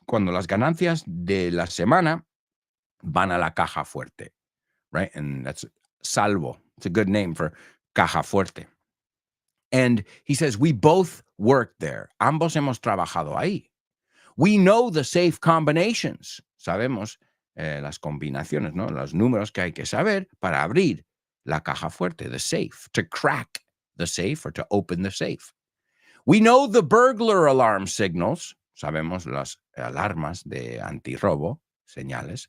Cuando las ganancias de la semana van a la caja fuerte, right? And that's salvo. It's a good name for caja fuerte. And he says, we both worked there. Ambos hemos trabajado ahí. We know the safe combinations. Sabemos las combinaciones, ¿no? Los números que hay que saber para abrir la caja fuerte, the safe, to crack the safe or to open the safe. We know the burglar alarm signals. Sabemos las alarmas de antirrobo, señales.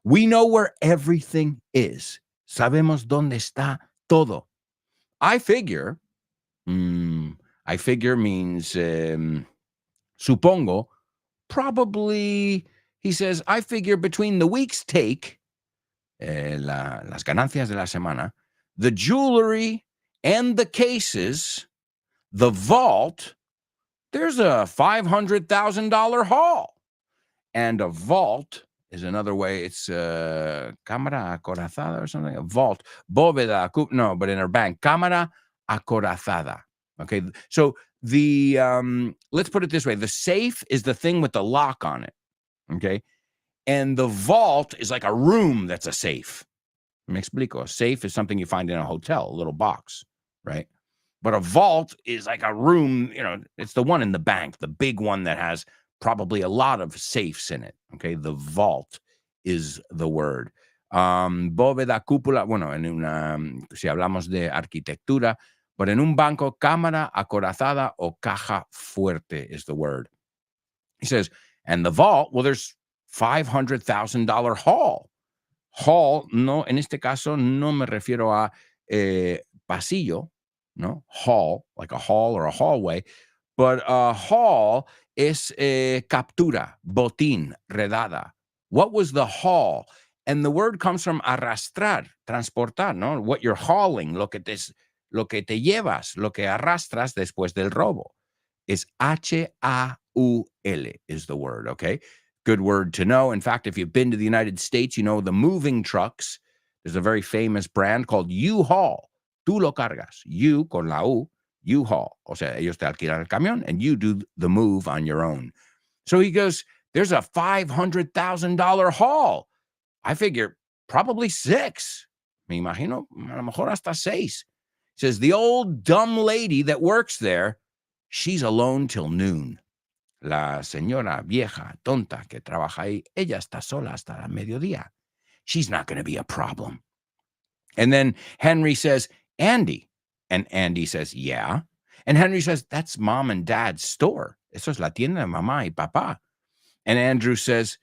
We know where everything is. Sabemos dónde está todo. I figure means supongo, probably, he says, I figure between the week's take, las ganancias de la semana, the jewelry and the cases, the vault, there's a $500,000 haul. And a vault is another way. It's cámara acorazada or something. A vault. Bóveda. No, but in our bank. Cámara acorazada. Okay. So the, let's put it this way. The safe is the thing with the lock on it. Okay. And the vault is like a room that's a safe. Me explico. A safe is something you find in a hotel, a little box, right? But a vault is like a room, it's the one in the bank, the big one that has probably a lot of safes in it. Okay, the vault is the word. Bóveda, cúpula, bueno, si hablamos de arquitectura, but en un banco, cámara acorazada o caja fuerte is the word. He says, and the vault, well, there's $500,000 haul. Haul, no, en este caso no me refiero a pasillo, no, hall, like a hall or a hallway, but a hall es captura, botín, redada. What was the haul? And the word comes from arrastrar, transportar, no? What you're hauling, lo que te llevas, lo que arrastras después del robo. Is H-A-U-L is the word, okay? Good word to know. In fact, if you've been to the United States, you know the moving trucks. There's a very famous brand called U-Haul. Tú lo cargas. You, con la U, U-Haul. O sea, ellos te alquilan el camión and you do the move on your own. So he goes, there's a $500,000 haul. I figure probably 6. Me imagino, a lo mejor hasta 6. Says the old dumb lady that works there, she's alone till noon. La señora vieja, tonta que trabaja ahí, ella está sola hasta el mediodía. She's not going to be a problem. And then Henry says, Andy. And Andy says, yeah. And Henry says, that's mom and dad's store. Eso es la tienda de mamá y papá. And Andrew says,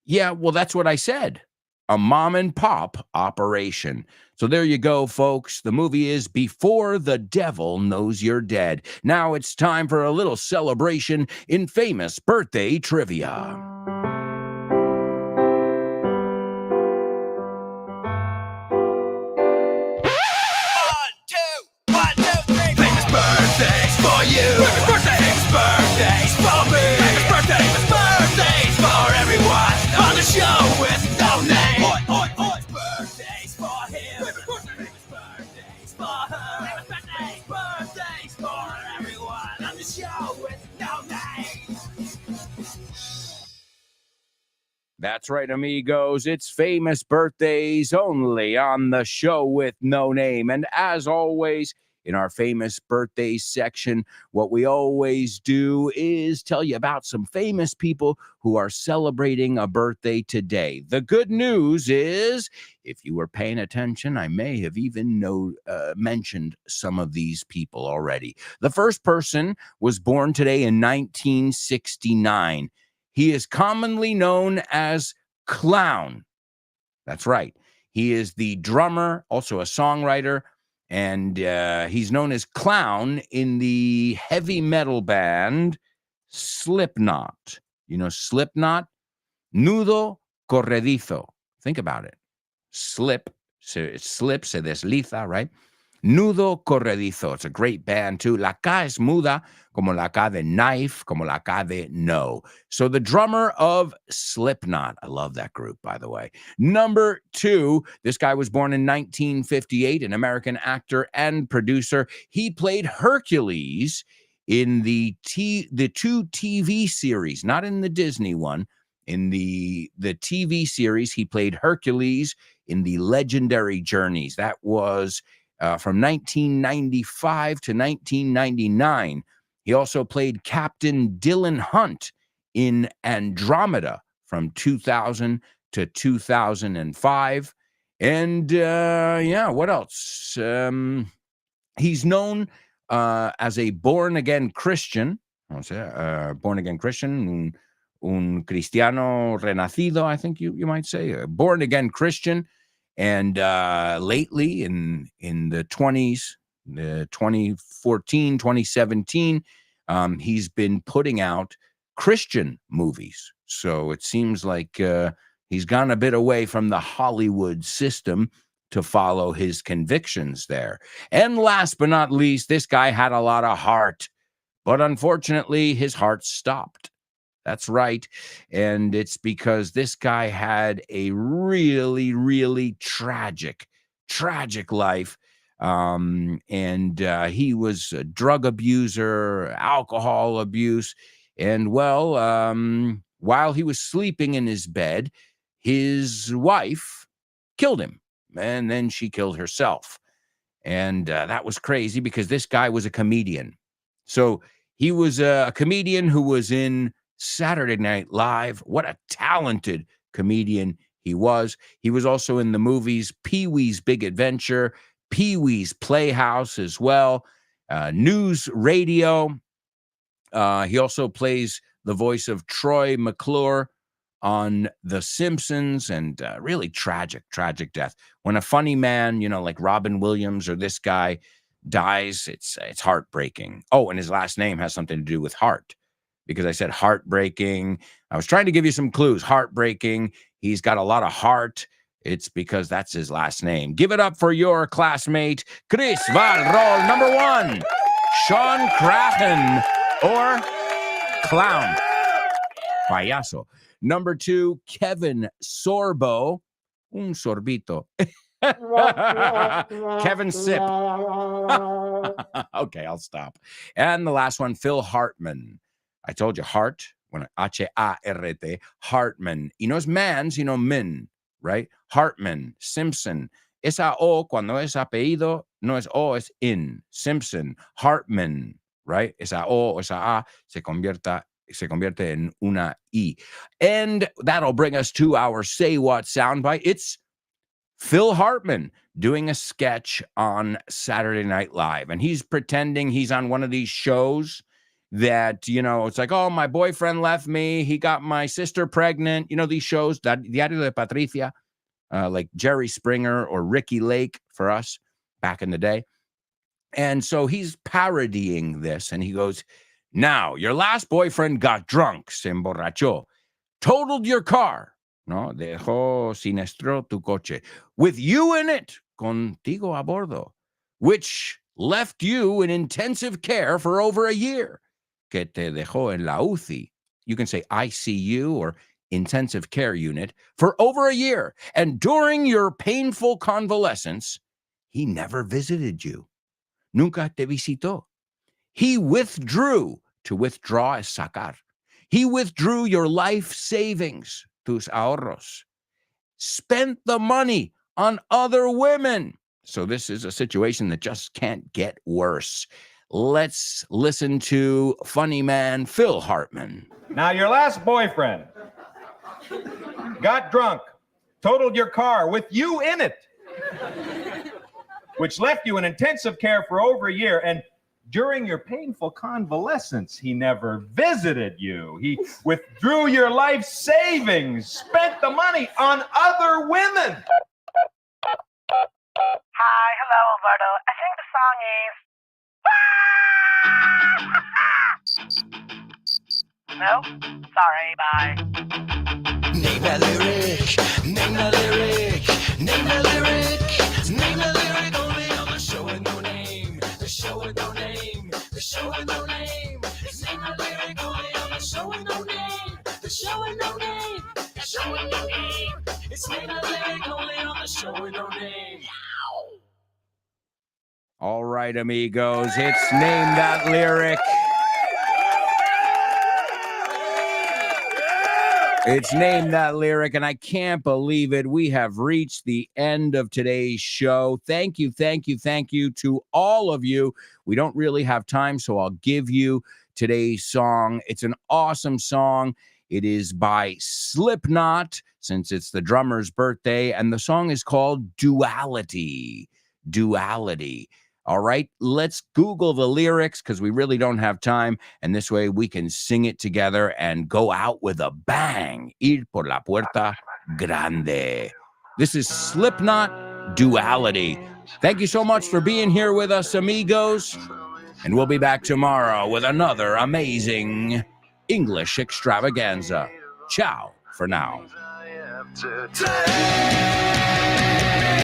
yeah, well, that's what I said. A mom and pop operation. So there you go, folks. The movie is Before the Devil Knows You're Dead. Now it's time for a little celebration in famous birthday trivia. Birthdays for you. Famous birthdays for me. Famous birthdays for everyone on the show with no name. Birthdays for him. Famous birthdays for her. Birthdays for everyone on the show with no name. That's right, amigos. It's famous birthdays only on the show with no name. And as always, in our famous birthdays section, what we always do is tell you about some famous people who are celebrating a birthday today. The good news is, if you were paying attention, I may have even mentioned some of these people already. The first person was born today in 1969. He is commonly known as Clown. That's right. He is the drummer, also a songwriter, and he's known as Clown in the heavy metal band Slipknot. You know Slipknot? Nudo corredizo. Think about it. Slip, se desliza, right? Nudo corredizo. It's a great band too. La K es muda, como la K de knife, como la K de no. So the drummer of Slipknot. I love that group, by the way. Number two, this guy was born in 1958, an American actor and producer. He played Hercules in the two TV series, not in the Disney one. In the TV series, he played Hercules in the Legendary Journeys. That was from 1995 to 1999. He also played Captain Dylan Hunt in Andromeda from 2000 to 2005. And what else? He's known as a born-again Christian. Born-again Christian, un cristiano renacido, I think you might say, a born-again Christian. And lately, in the 20s, 2014, 2017, he's been putting out Christian movies. So it seems like he's gone a bit away from the Hollywood system to follow his convictions there. And last but not least, this guy had a lot of heart, but unfortunately, his heart stopped. That's right. And it's because this guy had a really, really tragic life. He was a drug abuser, alcohol abuse. And while he was sleeping in his bed, his wife killed him. And then she killed herself. And that was crazy because this guy was a comedian. So he was a comedian who was in Saturday Night Live. What a talented comedian he was. He was also in the movies Pee-wee's Big Adventure, Pee-wee's Playhouse as well, News Radio. He also plays the voice of Troy McClure on The Simpsons, and really tragic death. When a funny man, like Robin Williams or this guy dies, it's heartbreaking. Oh, and his last name has something to do with heart, because I said heartbreaking. I was trying to give you some clues. Heartbreaking. He's got a lot of heart. It's because that's his last name. Give it up for your classmate, Chris Van Roll. Number one, Sean Crahan, or Clown, Payaso. Number two, Kevin Sorbo, un sorbito. Kevin Sip. Okay, I'll stop. And the last one, Phil Hartman. I told you Hart, when H-A-R-T, Hartman. Y no es man, sino min, right? Hartman, Simpson. Esa O, cuando es apellido, no es O, es in. Simpson, Hartman, right? Esa O, esa A, se convierta Se convierte en una I. And that'll bring us to our Say What soundbite. It's Phil Hartman doing a sketch on Saturday Night Live. And he's pretending he's on one of these shows that, it's like, oh, my boyfriend left me. He got my sister pregnant. These shows, Diario de Patricia, like Jerry Springer or Ricky Lake for us back in the day. And so he's parodying this. And he goes, now, your last boyfriend got drunk, se emborrachó, totaled your car, ¿no? Dejó siniestro tu coche, with you in it, contigo a bordo, which left you in intensive care for over a year, que te dejó en la UCI. You can say ICU or intensive care unit for over a year. And during your painful convalescence, he never visited you. Nunca te visitó. He withdrew. To withdraw es sacar. He withdrew your life savings, tus ahorros. Spent the money on other women. So this is a situation that just can't get worse. Let's listen to funny man Phil Hartman. Now, your last boyfriend got drunk, totaled your car with you in it, which left you in intensive care for over a year. And during your painful convalescence, he never visited you. He withdrew your life savings, spent the money on other women. Hi, hello, Alberto. I think the song is. No? Sorry, bye. Name that lyric, name the lyric, name the lyric, name the lyric only on the show with no name, the show with no name, the show with no name. Name the lyric only on the show with no name, the show with no name, the show with no name. It's name the lyric only on the show with no name. All right, amigos, it's Name That Lyric. It's Name That Lyric, and I can't believe it. We have reached the end of today's show. Thank you to all of you. We don't really have time, so I'll give you today's song. It's an awesome song. It is by Slipknot, since it's the drummer's birthday, and the song is called Duality. Duality. All right, let's Google the lyrics because we really don't have time. And this way we can sing it together and go out with a bang. Ir por la puerta grande. This is Slipknot, Duality. Thank you so much for being here with us, amigos. And we'll be back tomorrow with another amazing English extravaganza. Ciao for now.